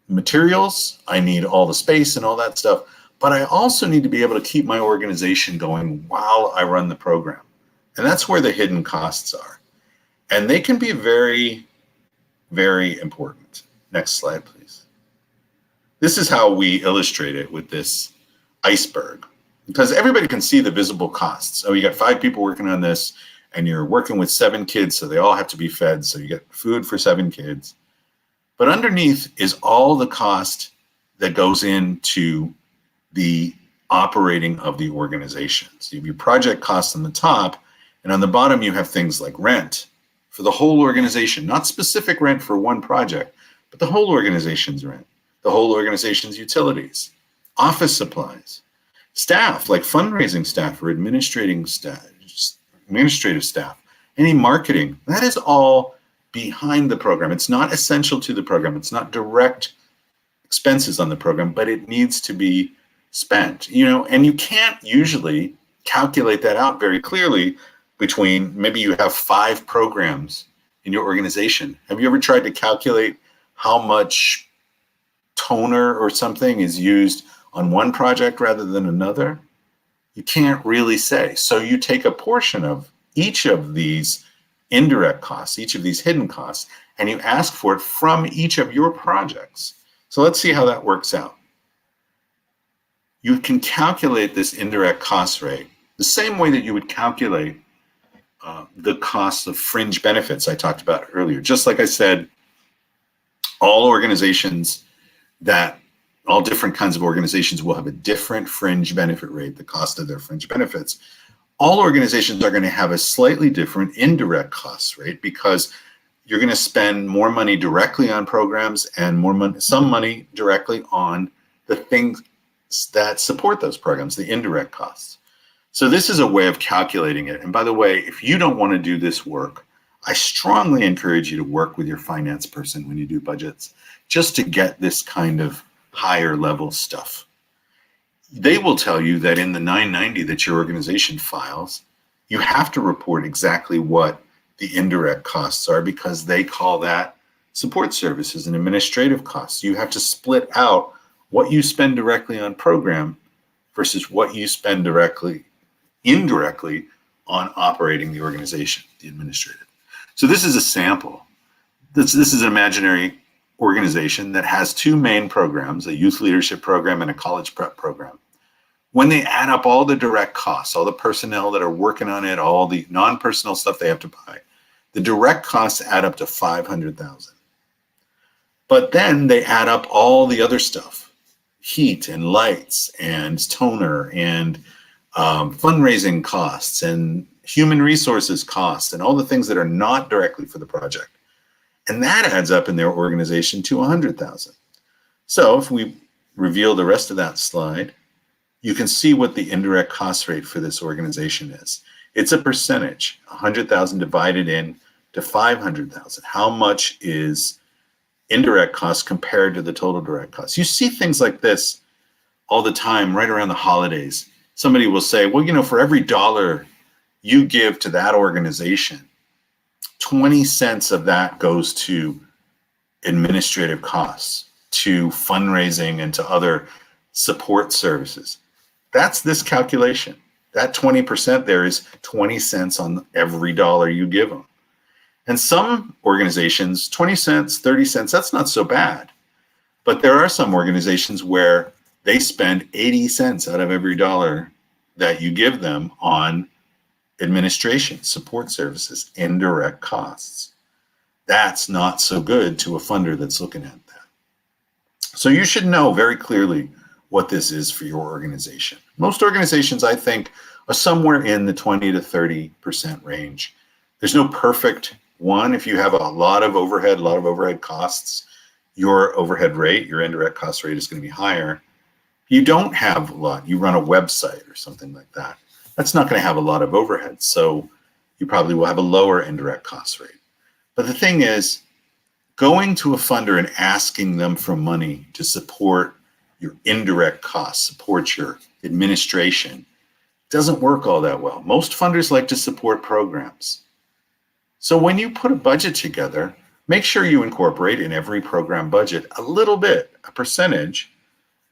materials. I need all the space and all that stuff. But I also need to be able to keep my organization going while I run the program. And that's where the hidden costs are. And they can be very, very important. Next slide, please. This is how we illustrate it with this iceberg, because everybody can see the visible costs. Oh, you got 5 people working on this, and you're working with 7 kids, so they all have to be fed. So you get food for 7 kids. But underneath is all the cost that goes into the operating of the organization. So you have your project costs on the top, and on the bottom you have things like rent for the whole organization, not specific rent for one project, but the whole organization's rent, the whole organization's utilities, office supplies, staff like fundraising staff or administrative staff, any marketing. That is all behind the program. It's not essential to the program. It's not direct expenses on the program, but it needs to be spent, and you can't usually calculate that out very clearly between, maybe you have 5 programs in your organization. Have you ever tried to calculate how much toner or something is used on one project rather than another? You can't really say. So you take a portion of each of these indirect costs, each of these hidden costs, and you ask for it from each of your projects. So let's see how that works out. You can calculate this indirect cost rate the same way that you would calculate the costs of fringe benefits I talked about earlier. Just like I said, all different kinds of organizations will have a different fringe benefit rate, the cost of their fringe benefits. All organizations are going to have a slightly different indirect cost rate, because you're going to spend more money directly on programs and some money directly on the things that support those programs, the indirect costs. So this is a way of calculating it. And by the way, if you don't want to do this work, I strongly encourage you to work with your finance person when you do budgets, just to get this kind of higher level stuff. They will tell you that in the 990 that your organization files, you have to report exactly what the indirect costs are, because they call that support services and administrative costs. You have to split out what you spend directly on program versus what you spend indirectly on operating the organization, the administrative. So this is a sample. This is an imaginary organization that has two main programs, a youth leadership program and a college prep program. When they add up all the direct costs, all the personnel that are working on it, all the non-personnel stuff they have to buy, the direct costs add up to $500,000. But then they add up all the other stuff, heat and lights and toner and fundraising costs and human resources costs and all the things that are not directly for the project. And that adds up in their organization to $100,000. So if we reveal the rest of that slide, you can see what the indirect cost rate for this organization is. It's a percentage, 100,000 divided in to 500,000. How much is indirect costs compared to the total direct costs? You see things like this all the time, right around the holidays. Somebody will say, well, for every dollar you give to that organization, 20 cents of that goes to administrative costs, to fundraising and to other support services. That's this calculation. That 20% there is 20 cents on every dollar you give them. And some organizations, 20 cents, 30 cents, that's not so bad. But there are some organizations where they spend 80 cents out of every dollar that you give them on administration, support services, indirect costs. That's not so good to a funder that's looking at that. So you should know very clearly what this is for your organization. Most organizations, I think, are somewhere in the 20 to 30% range. There's no perfect one. If you have a lot of overhead costs, your overhead rate, your indirect cost rate is going to be higher. You don't have a lot. You run a website or something like that. That's not going to have a lot of overhead. So you probably will have a lower indirect cost rate. But the thing is, going to a funder and asking them for money to support your indirect costs, support your administration, doesn't work all that well. Most funders like to support programs. So when you put a budget together, make sure you incorporate in every program budget a little bit, a percentage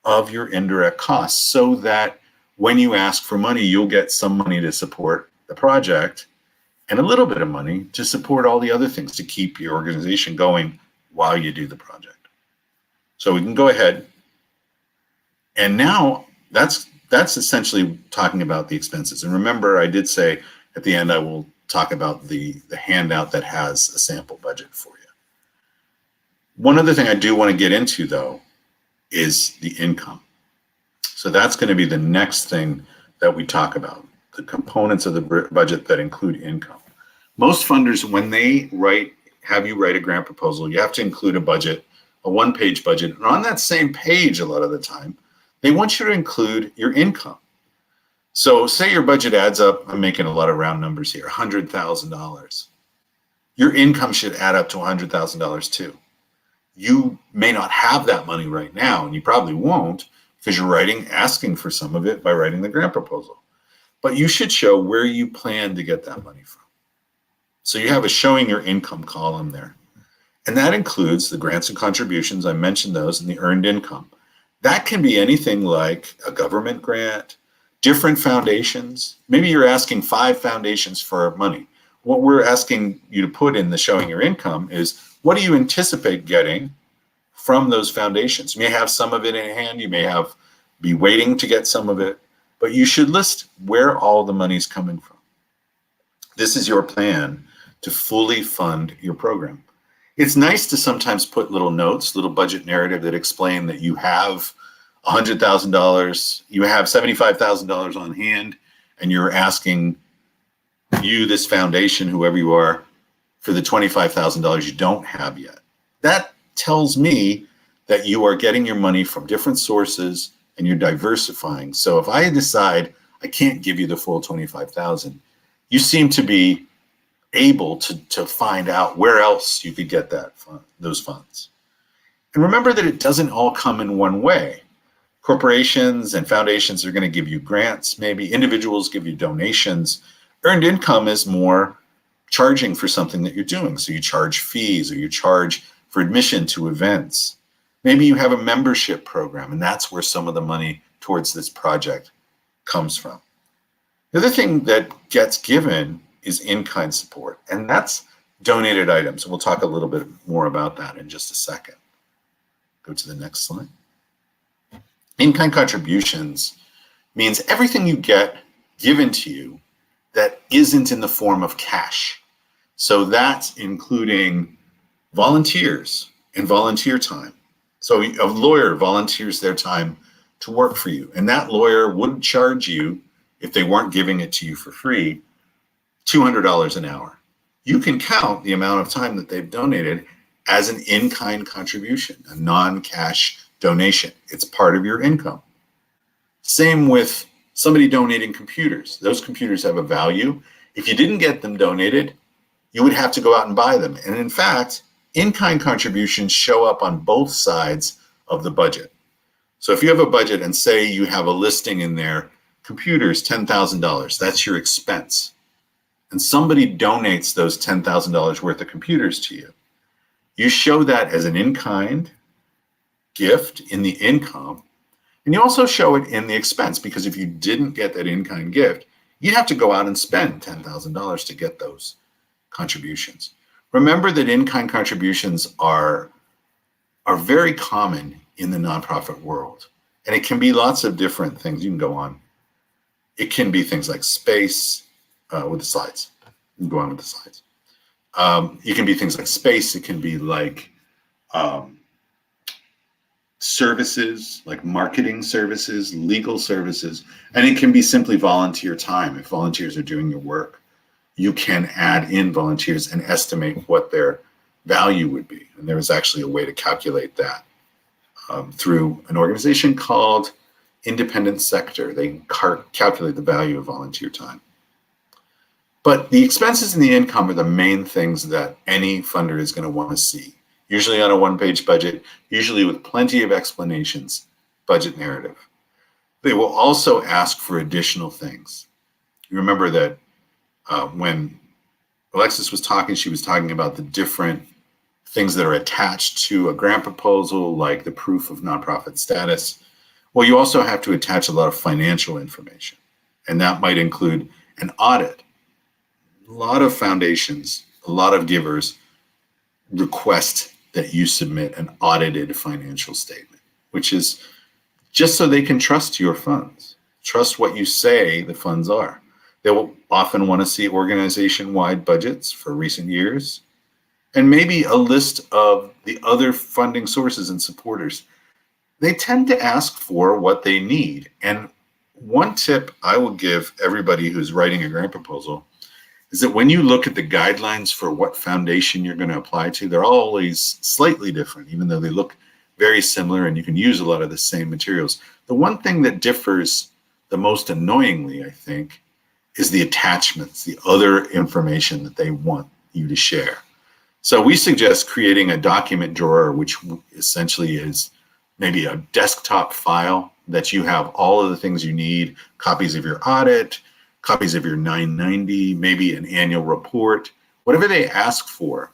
of your indirect costs, so that when you ask for money, you'll get some money to support the project and a little bit of money to support all the other things to keep your organization going while you do the project. So we can go ahead. And now that's essentially talking about the expenses. And remember, I did say at the end, I will talk about the handout that has a sample budget for you. One other thing I do want to get into, though, is the income. So that's going to be the next thing that we talk about, the components of the budget that include income. Most funders, when they have you write a grant proposal, you have to include a budget, a one-page budget. And on that same page, a lot of the time, they want you to include your income. So say your budget adds up, I'm making a lot of round numbers here, $100,000. Your income should add up to $100,000 too. You may not have that money right now, and you probably won't, because you're asking for some of it by writing the grant proposal. But you should show where you plan to get that money from. So you have a showing your income column there. And that includes the grants and contributions, I mentioned those, and the earned income. That can be anything like a government grant, different foundations. Maybe you're asking 5 foundations for money. What we're asking you to put in the showing your income is, what do you anticipate getting from those foundations? You may have some of it in hand. You may be waiting to get some of it, but you should list where all the money's coming from. This is your plan to fully fund your program. It's nice to sometimes put little notes, little budget narrative that explain that you have $100,000, you have $75,000 on hand, and you're asking this foundation, whoever you are, for the $25,000 you don't have yet. That tells me that you are getting your money from different sources and you're diversifying. So if I decide I can't give you the full $25,000, you seem to be able to find out where else you could get those funds. And remember that it doesn't all come in one way. Corporations and foundations are going to give you grants, maybe individuals give you donations. Earned income is more charging for something that you're doing. So you charge fees, or you charge for admission to events. Maybe you have a membership program, and that's where some of the money towards this project comes from. The other thing that gets given is in-kind support, and that's donated items. We'll talk a little bit more about that in just a second. Go to the next slide. In-kind contributions means everything you get given to you that isn't in the form of cash. So that's including volunteers and volunteer time. So a lawyer volunteers their time to work for you, and that lawyer would charge you, if they weren't giving it to you for free, $200 an hour. You can count the amount of time that they've donated as an in-kind contribution, a non-cash donation. It's part of your income. Same with somebody donating computers. Those computers have a value. If you didn't get them donated, you would have to go out and buy them. And in fact, in-kind contributions show up on both sides of the budget. So if you have a budget and say you have a listing in there, computers, $10,000, that's your expense. And somebody donates those $10,000 worth of computers to you. You show that as an in-kind gift in the income, and you also show it in the expense, because if you didn't get that in-kind gift, you'd have to go out and spend $10,000 to get those contributions. Remember that in-kind contributions are very common in the nonprofit world, and it can be lots of different things. You can go on. It can be things like space with the slides. You can go on with the slides. It can be things like space. It can be like services, like marketing services, legal services, and it can be simply volunteer time. If volunteers are doing your work, you can add in volunteers and estimate what their value would be. And there is actually a way to calculate that through an organization called Independent Sector. They calculate the value of volunteer time. But the expenses and the income are the main things that any funder is going to want to see. Usually on a one-page budget, usually with plenty of explanations, budget narrative. They will also ask for additional things. You remember that when Alexis was talking, she was talking about the different things that are attached to a grant proposal, like the proof of nonprofit status. Well, you also have to attach a lot of financial information, and that might include an audit. A lot of foundations, a lot of givers request that you submit an audited financial statement, which is just so they can trust your funds, trust what you say the funds are. They will often want to see organization-wide budgets for recent years, and maybe a list of the other funding sources and supporters. They tend to ask for what they need. And one tip I will give everybody who's writing a grant proposal is that when you look at the guidelines for what foundation you're going to apply to, they're always slightly different, even though they look very similar and you can use a lot of the same materials. The one thing that differs the most annoyingly, I think, is the attachments, the other information that they want you to share. So we suggest creating a document drawer, which essentially is maybe a desktop file that you have all of the things you need, copies of your audit, copies of your 990, maybe an annual report, whatever they ask for,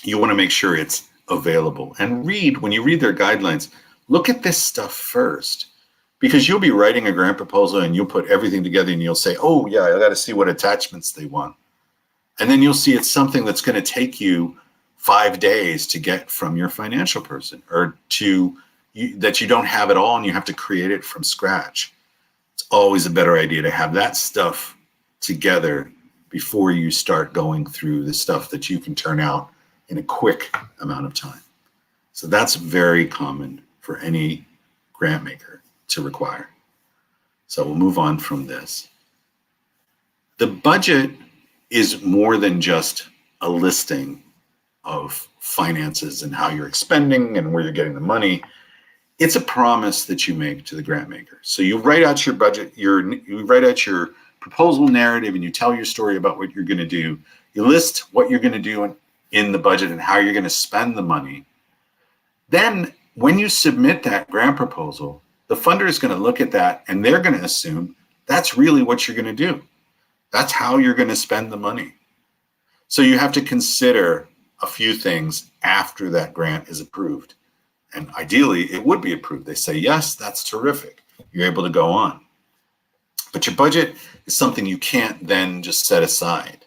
you want to make sure it's available. And when you read their guidelines, look at this stuff first, because you'll be writing a grant proposal and you'll put everything together and you'll say, oh yeah, I got to see what attachments they want. And then you'll see it's something that's going to take you 5 days to get from your financial person, or that you don't have it all and you have to create it from scratch. It's always a better idea to have that stuff together before you start going through the stuff that you can turn out in a quick amount of time. So that's very common for any grant maker to require. So we'll move on from this. The budget is more than just a listing of finances and how you're expending and where you're getting the money. It's a promise that you make to the grant maker. So you write out your budget, you write out your proposal narrative, and you tell your story about what you're going to do. you list what you're going to do in the budget and how you're going to spend the money. Then when you submit that grant proposal, the funder is going to look at that and they're going to assume that's really what you're going to do. That's how you're going to spend the money. So you have to consider a few things after that grant is approved. And ideally, it would be approved. They say, yes, that's terrific. You're able to go on. But your budget is something you can't then just set aside.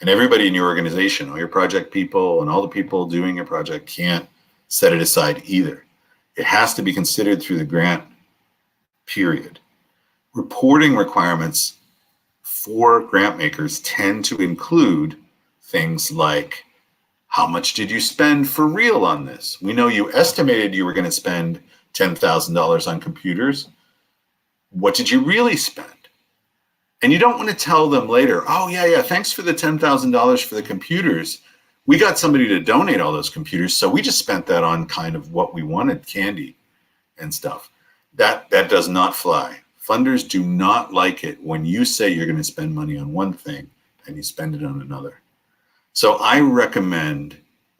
And everybody in your organization, all your project people and all the people doing your project can't set it aside either. It has to be considered through the grant period. Reporting requirements for grant makers tend to include things like, how much did you spend for real on this? We know you estimated you were going to spend $10,000 on computers. What did you really spend? And you don't want to tell them later, oh, yeah, thanks for the $10,000 for the computers. We got somebody to donate all those computers, so we just spent that on kind of what we wanted, candy and stuff. That does not fly. Funders do not like it when you say you're going to spend money on one thing and you spend it on another. So I recommend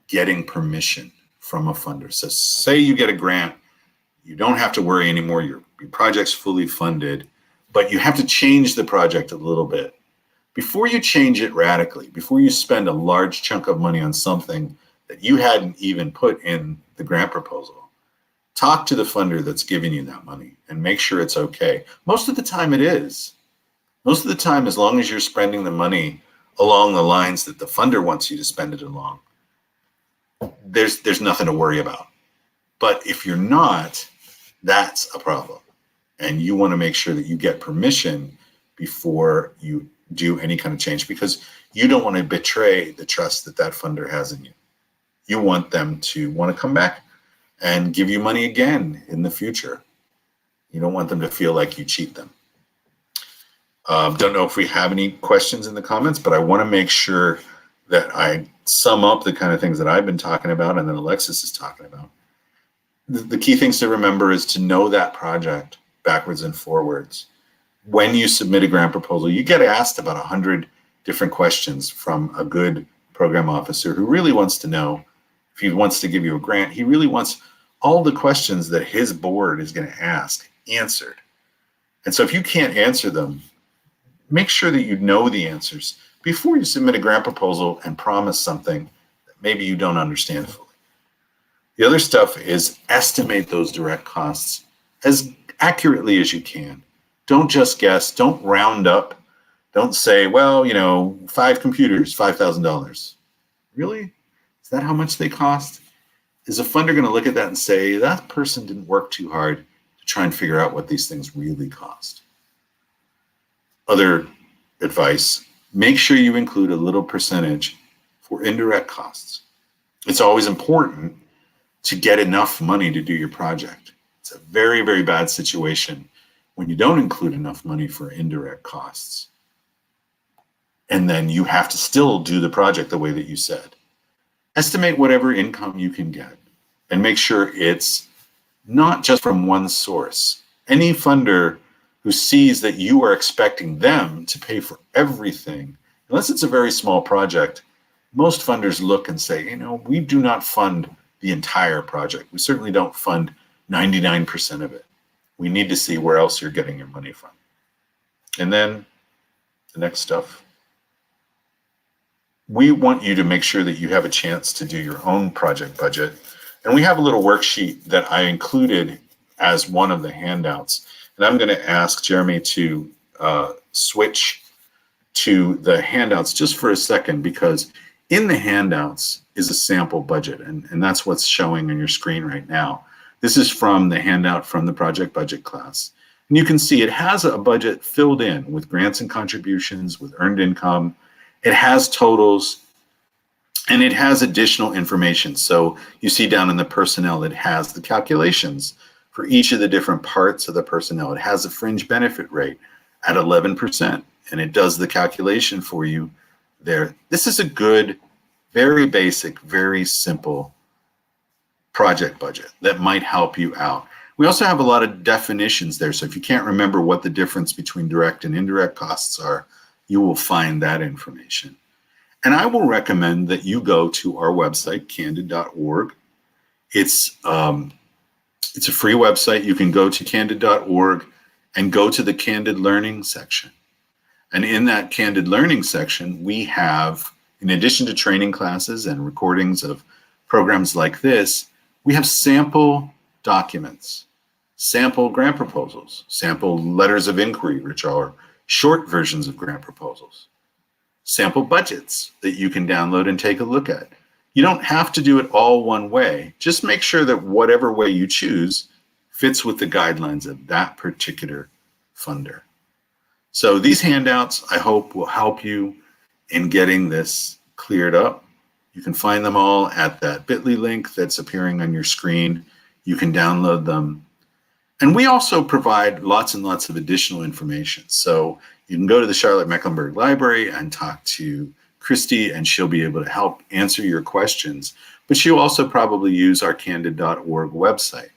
getting permission from a funder. So say you get a grant, you don't have to worry anymore. Your project's fully funded, but you have to change the project a little bit. Before you change it radically, before you spend a large chunk of money on something that you hadn't even put in the grant proposal, talk to the funder that's giving you that money and make sure it's okay. Most of the time it is. Most of the time, as long as you're spending the money along the lines that the funder wants you to spend it along, there's nothing to worry about. But if you're not, that's a problem. And you want to make sure that you get permission before you do any kind of change, because you don't want to betray the trust that that funder has in you. You want them to want to come back and give you money again in the future. You don't want them to feel like you cheat them. Don't know if we have any questions in the comments, but I want to make sure that I sum up the kind of things that I've been talking about and that Alexis is talking about. The key things to remember is to know that project backwards and forwards. When you submit a grant proposal, you get asked about 100 different questions from a good program officer who really wants to know, if he wants to give you a grant, he really wants all the questions that his board is going to ask answered. And so if you can't answer them, make sure that you know the answers before you submit a grant proposal and promise something that maybe you don't understand fully. The other stuff is estimate those direct costs as accurately as you can. Don't just guess. Don't round up. Don't say, well, 5 computers, $5,000. Really? Is that how much they cost? Is a funder going to look at that and say, that person didn't work too hard to try and figure out what these things really cost? Other advice, make sure you include a little percentage for indirect costs. It's always important to get enough money to do your project. It's a very, very bad situation when you don't include enough money for indirect costs. And then you have to still do the project the way that you said. Estimate whatever income you can get and make sure it's not just from one source. Any funder who sees that you are expecting them to pay for everything, unless it's a very small project, most funders look and say, we do not fund the entire project. We certainly don't fund 99% of it. We need to see where else you're getting your money from. And then the next stuff. We want you to make sure that you have a chance to do your own project budget. And we have a little worksheet that I included as one of the handouts. And I'm going to ask Jeremy to switch to the handouts just for a second, because in the handouts is a sample budget, and that's what's showing on your screen right now. This is from the handout from the project budget class. And you can see it has a budget filled in with grants and contributions, with earned income. It has totals, and it has additional information. So you see down in the personnel, it has the calculations for each of the different parts of the personnel. It has a fringe benefit rate at 11%, and it does the calculation for you there. This is a good, very basic, very simple project budget that might help you out. We also have a lot of definitions there. So if you can't remember what the difference between direct and indirect costs are, you will find that information. And I will recommend that you go to our website, candid.org. It's a free website. You can go to candid.org and go to the Candid Learning section. And in that Candid Learning section, we have, in addition to training classes and recordings of programs like this, we have sample documents, sample grant proposals, sample letters of inquiry, which are short versions of grant proposals, sample budgets that you can download and take a look at. You don't have to do it all one way. Just make sure that whatever way you choose fits with the guidelines of that particular funder. So these handouts, I hope, will help you in getting this cleared up. You can find them all at that bit.ly link that's appearing on your screen. You can download them. And we also provide lots and lots of additional information. So you can go to the Charlotte Mecklenburg Library and talk to Christy, and she'll be able to help answer your questions. But she'll also probably use our candid.org website,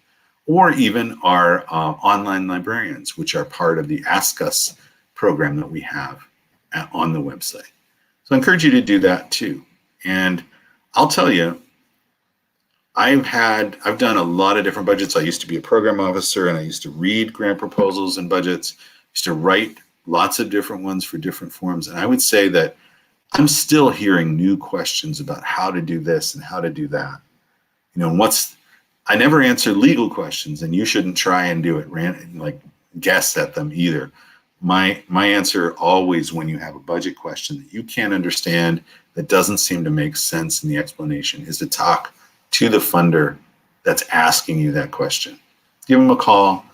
or even our online librarians, which are part of the Ask Us program that we have on the website. So I encourage you to do that too. And I'll tell you, I've done a lot of different budgets. I used to be a program officer, and I used to read grant proposals and budgets. I used to write lots of different ones for different forms. And I would say that I'm still hearing new questions about how to do this and how to do that. I never answer legal questions, and you shouldn't try and do it, like guess at them either. My answer always, when you have a budget question that you can't understand, that doesn't seem to make sense in the explanation, is to talk to the funder that's asking you that question. Give them a call,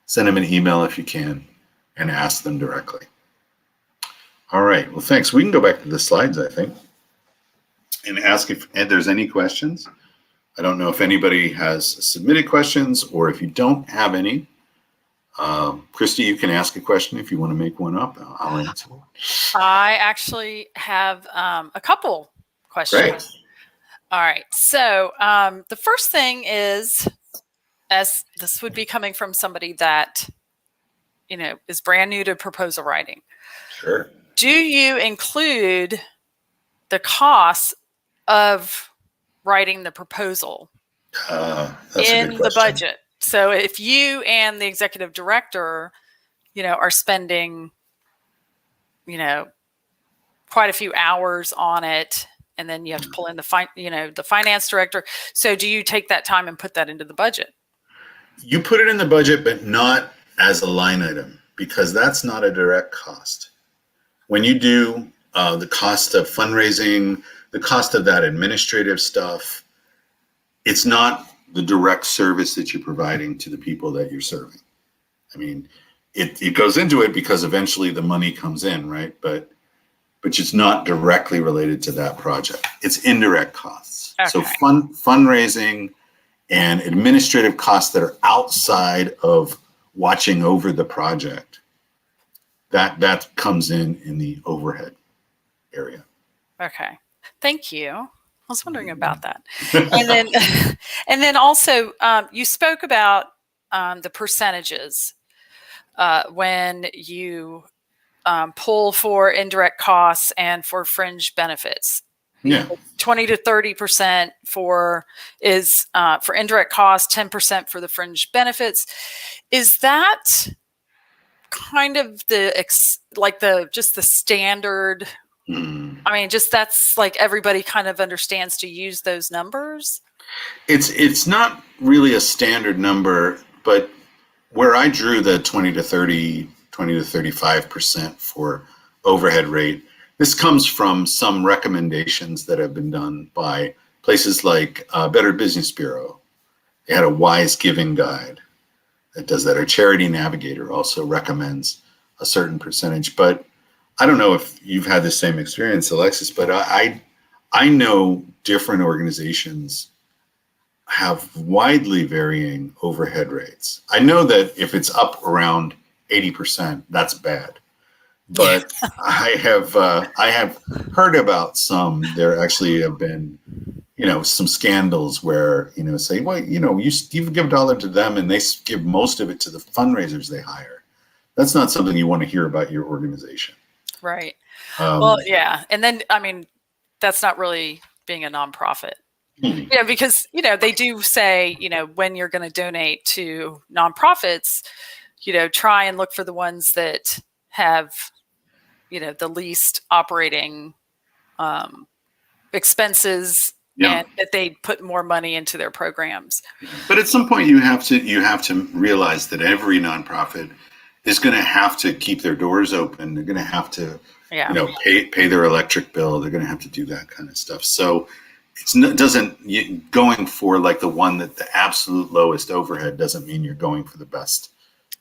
send them an email if you can, and ask them directly. All right, well, thanks. We can go back to the slides, I think, and ask if there's any questions. I don't know if anybody has submitted questions, or if you don't have any, Christy, you can ask a question if you want to make one up. I'll answer. I actually have a couple questions. Great. All right. So the first thing is, as this would be coming from somebody that, is brand new to proposal writing. Sure. Do you include the costs of writing the proposal in the budget? So if you and the executive director, are spending, quite a few hours on it, and then you have to pull in the finance director. So do you take that time and put that into the budget? You put it in the budget, but not as a line item, because that's not a direct cost. When you do the cost of fundraising, the cost of that administrative stuff, it's not the direct service that you're providing to the people that you're serving. I mean, it goes into it because eventually the money comes in, right? But it's not directly related to that project. It's indirect costs. Okay. So fundraising and administrative costs that are outside of watching over the project, that comes in the overhead area. Okay, thank you. I was wondering about that. And then also you spoke about the percentages when you pull for indirect costs and for fringe benefits. Yeah, 20 to 30% for indirect costs, 10% for the fringe benefits. Is that kind of just the standard? I mean, that's like everybody kind of understands to use those numbers. It's not really a standard number, but where I drew the 20 to 35% for overhead rate, this comes from some recommendations that have been done by places like Better Business Bureau. They had a wise giving guide that does that. Our Charity Navigator also recommends a certain percentage, but I don't know if you've had the same experience, Alexis, but I know different organizations have widely varying overhead rates. I know that if it's up around 80%, that's bad. But I have heard about some. There actually have been, some scandals where, say, well, you give $1 to them and they give most of it to the fundraisers they hire. That's not something you want to hear about your organization. Right. Well, yeah. And then, I mean, that's not really being a nonprofit. Hmm. Yeah, because, they do say, when you're going to donate to nonprofits, try and look for the ones that have, the least operating expenses, Yeah. and that they put more money into their programs. But at some point you have to realize that every nonprofit is going to have to keep their doors open. They're going to have to, Yeah. pay their electric bill. They're going to have to do that kind of stuff. So going for like the one that the absolute lowest overhead doesn't mean you're going for the best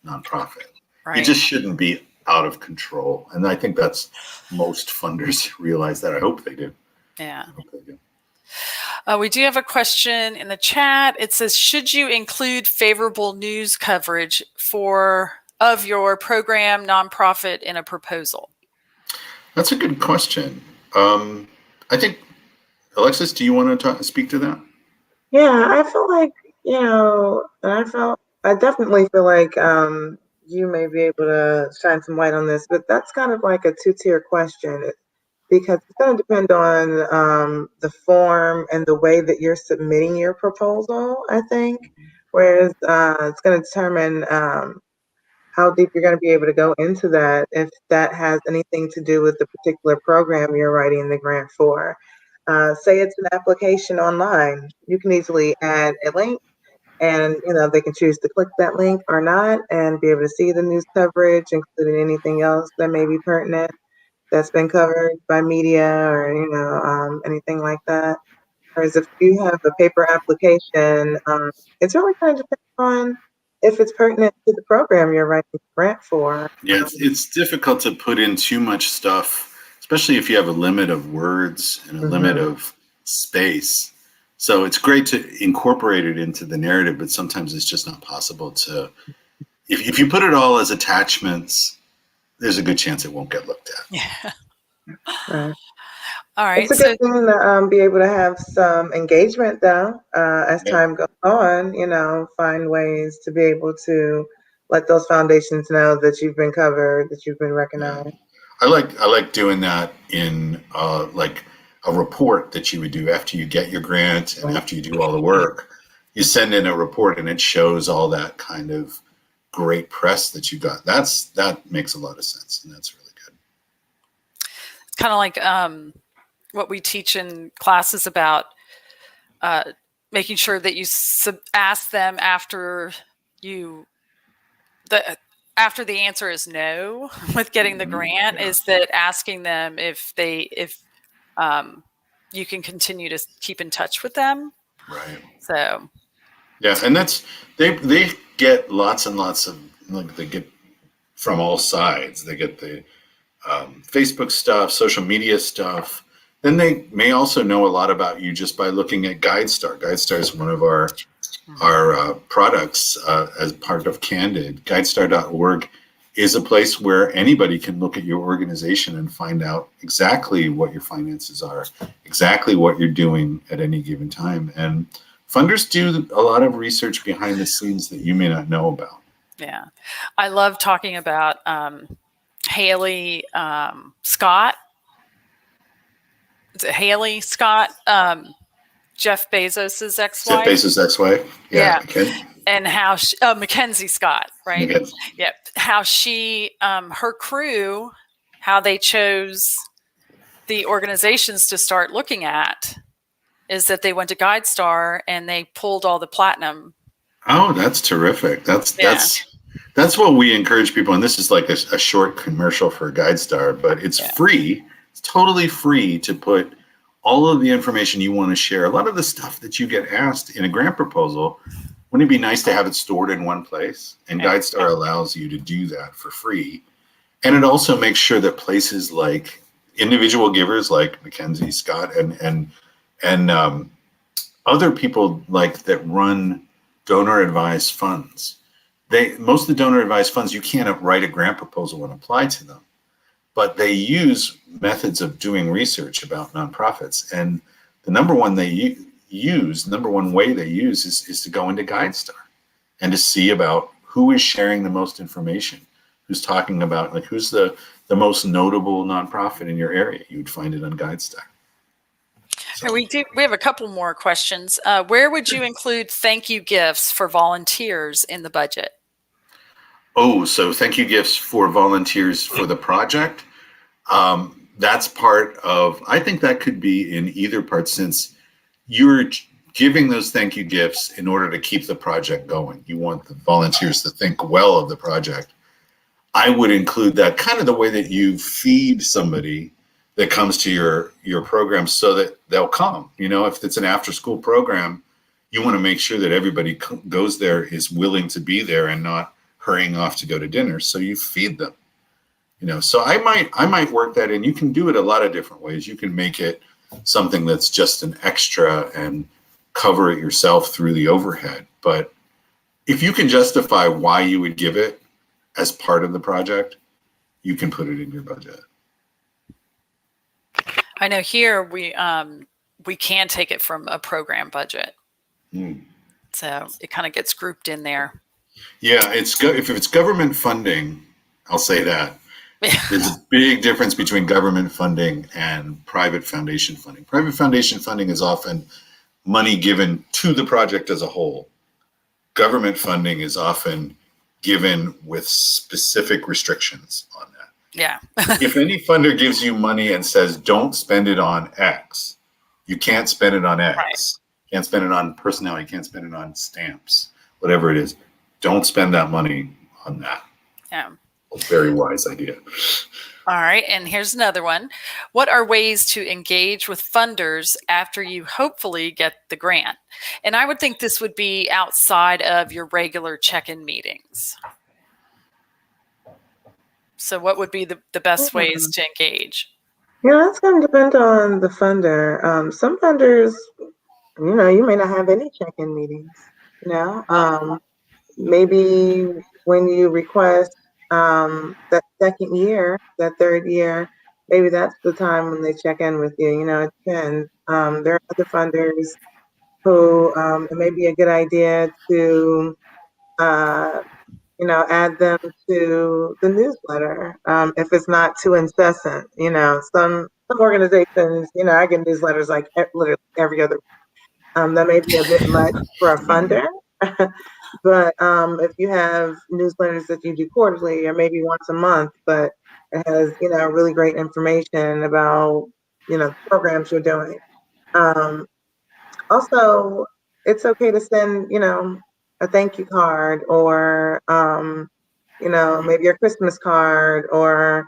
nonprofit. Right. You just shouldn't be out of control. And I think that's most funders realize that. I hope they do. Yeah. I hope they do. We do have a question in the chat. It says, should you include favorable news coverage of your program nonprofit in a proposal? That's a good question. I think, Alexis, do you want to speak to that? Yeah, I feel like, I definitely feel like you may be able to shine some light on this, but that's kind of like a two-tier question because it's going to depend on the form and the way that you're submitting your proposal, I think, whereas it's going to determine how deep you're going to be able to go into that, if that has anything to do with the particular program you're writing the grant for. Say it's an application online, you can easily add a link and they can choose to click that link or not and be able to see the news coverage, including anything else that may be pertinent that's been covered by media or anything like that. Whereas if you have a paper application, it's really kind of depends on if it's pertinent to the program you're writing the grant for. Yeah, it's difficult to put in too much stuff, especially if you have a limit of words and a limit of space. So it's great to incorporate it into the narrative, but sometimes it's just not possible to. If you put it all as attachments, there's a good chance it won't get looked at. Yeah. Right. All right. It's a good thing to be able to have some engagement, though, as time goes on. Find ways to be able to let those foundations know that you've been covered, that you've been recognized. Yeah. I like doing that in like a report that you would do after you get your grant and after you do all the work. You send in a report and it shows all that kind of great press that you got. That makes a lot of sense, and that's really good. It's kind of like what we teach in classes about making sure that you ask them after the answer is no with getting the grant, is that asking them if you can continue to keep in touch with them. Right. So. Yeah, and that's they get lots and lots of, like, they get from all sides. They get the Facebook stuff, social media stuff. Then they may also know a lot about you just by looking at GuideStar. GuideStar is one of our products as part of Candid. GuideStar.org is a place where anybody can look at your organization and find out exactly what your finances are, exactly what you're doing at any given time. And funders do a lot of research behind the scenes that you may not know about. Yeah. I love talking about Haley Scott. Is it Haley Scott? Jeff Bezos' ex-wife. Jeff Bezos' ex-wife? Yeah. Okay. And how Mackenzie Scott, right? Mackenzie. Yep. How she, her crew, how they chose the organizations to start looking at is that they went to GuideStar and they pulled all the platinum. Oh, that's terrific. That's what we encourage people. And this is like a short commercial for GuideStar, but it's free. It's totally free to put all of the information you want to share. A lot of the stuff that you get asked in a grant proposal, wouldn't it be nice to have it stored in one place? And GuideStar allows you to do that for free. And it also makes sure that places like individual givers like Mackenzie Scott and other people like that run donor advised funds. Most of the donor advised funds, you can't write a grant proposal and apply to them, but they use methods of doing research about nonprofits. And the number one way they use is to go into GuideStar and to see about who is sharing the most information, who's talking about, like, who's the most notable nonprofit in your area. You would find it on GuideStar. And we have a couple more questions. Where would you include thank you gifts for volunteers in the budget? Oh, so thank you gifts for volunteers for the project. That's part of, I think that could be in either part, since you're giving those thank you gifts in order to keep the project going. You want the volunteers to think well of the project. I would include that kind of the way that you feed somebody that comes to your program so that they'll come. You know, if it's an after school program, you want to make sure that everybody goes there is willing to be there and not hurrying off to go to dinner. So you feed them. You know, so I might work that in. You can do it a lot of different ways. You can make it something that's just an extra and cover it yourself through the overhead. But if you can justify why you would give it as part of the project, you can put it in your budget. I know here we can take it from a program budget. So it kind of gets grouped in there. Yeah, if it's government funding, I'll say that. There's a big difference between government funding and private foundation funding. Private foundation funding is often money given to the project as a whole. Government funding is often given with specific restrictions on that. Yeah. If any funder gives you money and says, don't spend it on X, you can't spend it on X. Right. You can't spend it on personnel. You can't spend it on stamps, whatever it is. Don't spend that money on that. Yeah. Very wise idea. All right. And here's another one. What are ways to engage with funders after you hopefully get the grant? And I would think this would be outside of your regular check-in meetings. So what would be the best ways to engage? Yeah, that's going to depend on the funder. Some funders, you know, you may not have any check-in meetings, you know. Maybe when you request that second year, that third year, maybe that's the time when they check in with you. You know, it depends. There are other funders who it may be a good idea to, you know, add them to the newsletter if it's not too incessant. You know, some organizations, you know, I get newsletters like literally every other. That may be a bit much for a funder. But if you have newsletters that you do quarterly or maybe once a month, but it has, you know, really great information about, you know, programs you're doing. Also, it's okay to send, you know, a thank you card or, you know, maybe a Christmas card or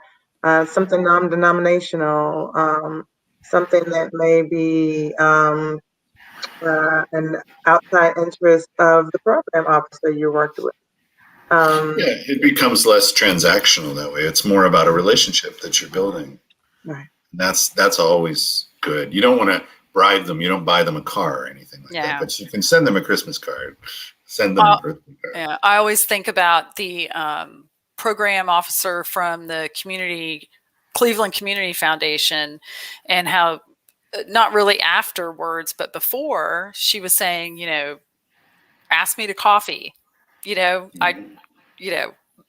something non-denominational, something that may be an outside interest of the program officer you worked with. Yeah, it becomes less transactional that way. It's more about a relationship that you're building. Right. That's always good. You don't want to bribe them. You don't buy them a car or anything like that. But you can send them a Christmas card. Send them a birthday card. Yeah, I always think about the program officer from the Cleveland Community Foundation and how not really afterwards, but before, she was saying, you know, ask me to coffee, you know,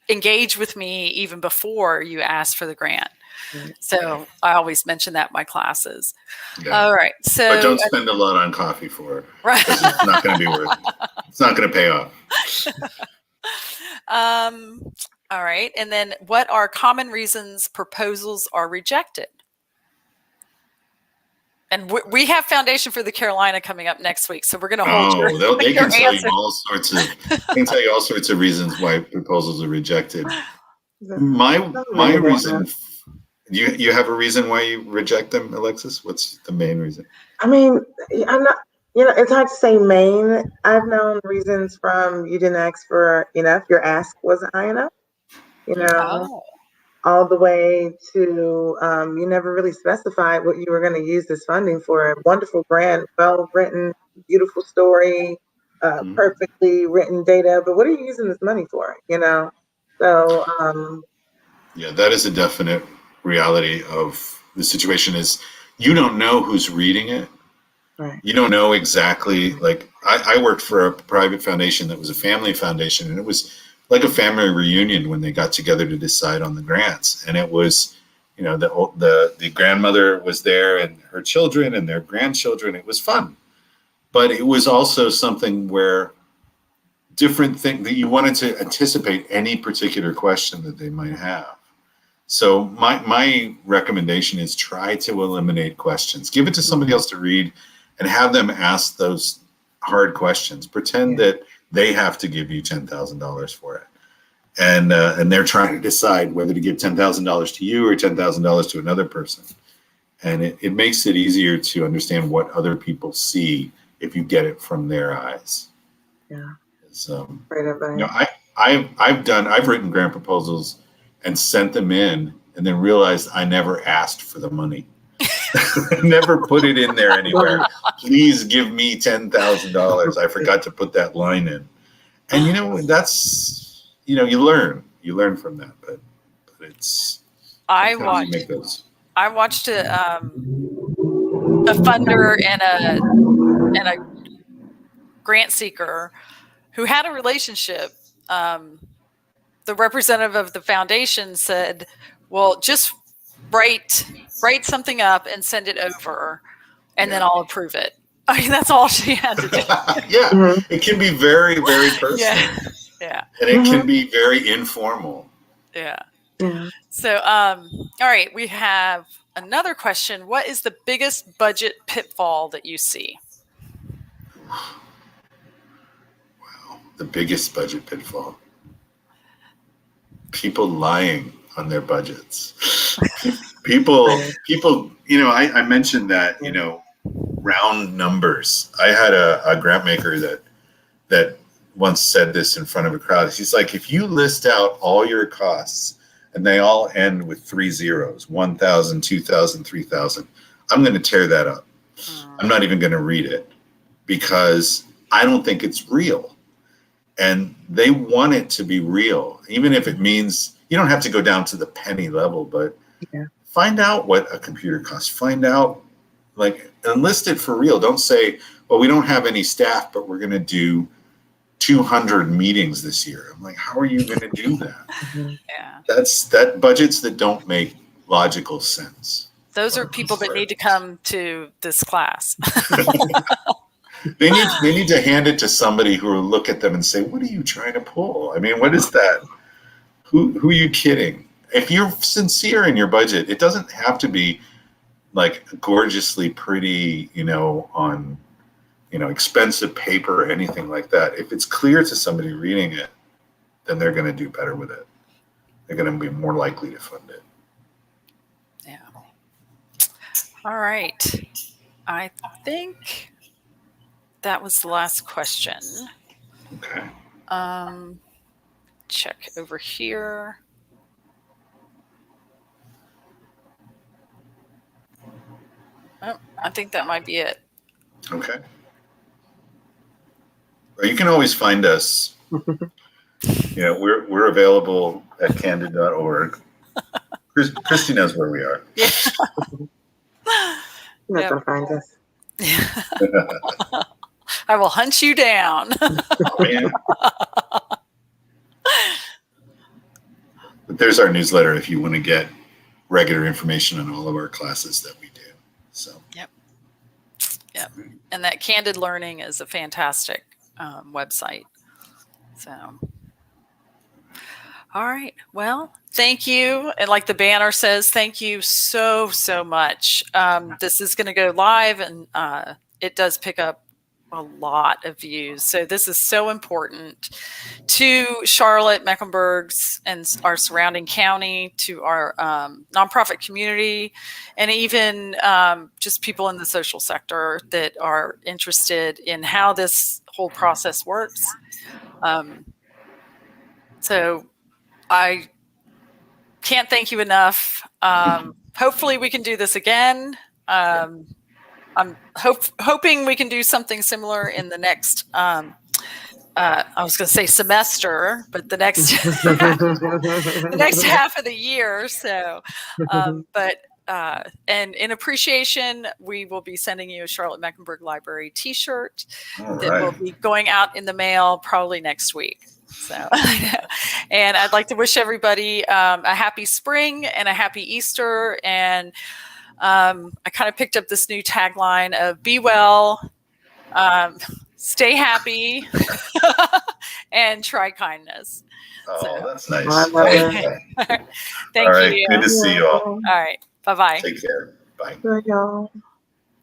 engage with me even before you ask for the grant. So I always mention that in my classes. Yeah. All right. So, but don't spend a lot on coffee for it. Right. Because it's not going to be worth it. It's not going to pay off. All right. And then what are common reasons proposals are rejected? And we have Foundation for the Carolina coming up next week, so we're going to hold they can tell you all sorts of reasons why proposals are rejected. My reason. You have a reason why you reject them, Alexis? What's the main reason? I mean, I'm not. You know, it's hard to say main. I've known reasons from you didn't ask for enough. Your ask wasn't high enough. You know. All the way to you never really specified what you were going to use this funding for. A wonderful grant, well-written, beautiful story, perfectly written data, but what are you using this money for, you know? So yeah, that is a definite reality of the situation is you don't know who's reading it. Right. You don't know exactly, like I worked for a private foundation that was a family foundation, and it was like a family reunion when they got together to decide on the grants. And it was, the grandmother was there and her children and their grandchildren. It was fun, but it was also something where different thing that you wanted to anticipate any particular question that they might have. So my recommendation is try to eliminate questions. Give it to somebody else to read and have them ask those hard questions. Pretend that they have to give you $10,000 for it. And they're trying to decide whether to give $10,000 to you or $10,000 to another person. And it makes it easier to understand what other people see if you get it from their eyes. Yeah. Great advice. I've written grant proposals and sent them in and then realized I never asked for the money. Never put it in there anywhere. Please give me $10,000. I forgot to put that line in. And that's, you learn from that, but it's, I watched a funder and a grant seeker who had a relationship. The representative of the foundation said, well, just write something up and send it over, and then I'll approve it. I mean, that's all she had to do. Yeah. It can be very, very personal. Yeah. And it can be very informal. Yeah. So, all right, we have another question. What is the biggest budget pitfall that you see? Wow. The biggest budget pitfall. People lying on their budgets. People, I mentioned that, round numbers. I had a grant maker that once said this in front of a crowd. He's like, if you list out all your costs and they all end with 3 zeros, 1,000, 2,000, 3,000, I'm going to tear that up. I'm not even going to read it because I don't think it's real. And they want it to be real, even if it means you don't have to go down to the penny level, but find out what a computer costs. Find out, enlist it for real. Don't say, well, we don't have any staff, but we're going to do 200 meetings this year. I'm like, how are you going to do that? That's budgets that don't make logical sense. Those are people that need to come to this class. They need to hand it to somebody who will look at them and say, what are you trying to pull? I mean, what is that? Who are you kidding? If you're sincere in your budget, it doesn't have to be like gorgeously pretty, on, expensive paper or anything like that. If it's clear to somebody reading it, then they're going to do better with it. They're going to be more likely to fund it. Yeah. All right. I think that was the last question. Okay. Check over here. Oh, I think that might be it. Okay. Well, you can always find us. We're available at candid.org. Christy knows where we are. Yeah. You're not going to find us. I will hunt you down. Oh, man. But there's our newsletter if you want to get regular information on all of our classes that we do. So. Yep. And that Candid Learning is a fantastic website. So. All right. Well, thank you. And like the banner says, thank you so, so much. This is going to go live and it does pick up a lot of views. So this is so important to Charlotte, Mecklenburg's, and our surrounding county, to our nonprofit community, and even just people in the social sector that are interested in how this whole process works. So I can't thank you enough. Hopefully we can do this again. I'm hoping we can do something similar in the next, I was going to say semester, but the next, the next half of the year. So, and in appreciation, we will be sending you a Charlotte Mecklenburg Library t-shirt that will be going out in the mail probably next week. So, and I'd like to wish everybody a happy spring and a happy Easter. And I kind of picked up this new tagline of "Be well, stay happy, and try kindness." Oh, that's nice. I love it. Thank All right. you. Good to see you all. All right. Bye-bye. Take care. Bye. Bye, y'all.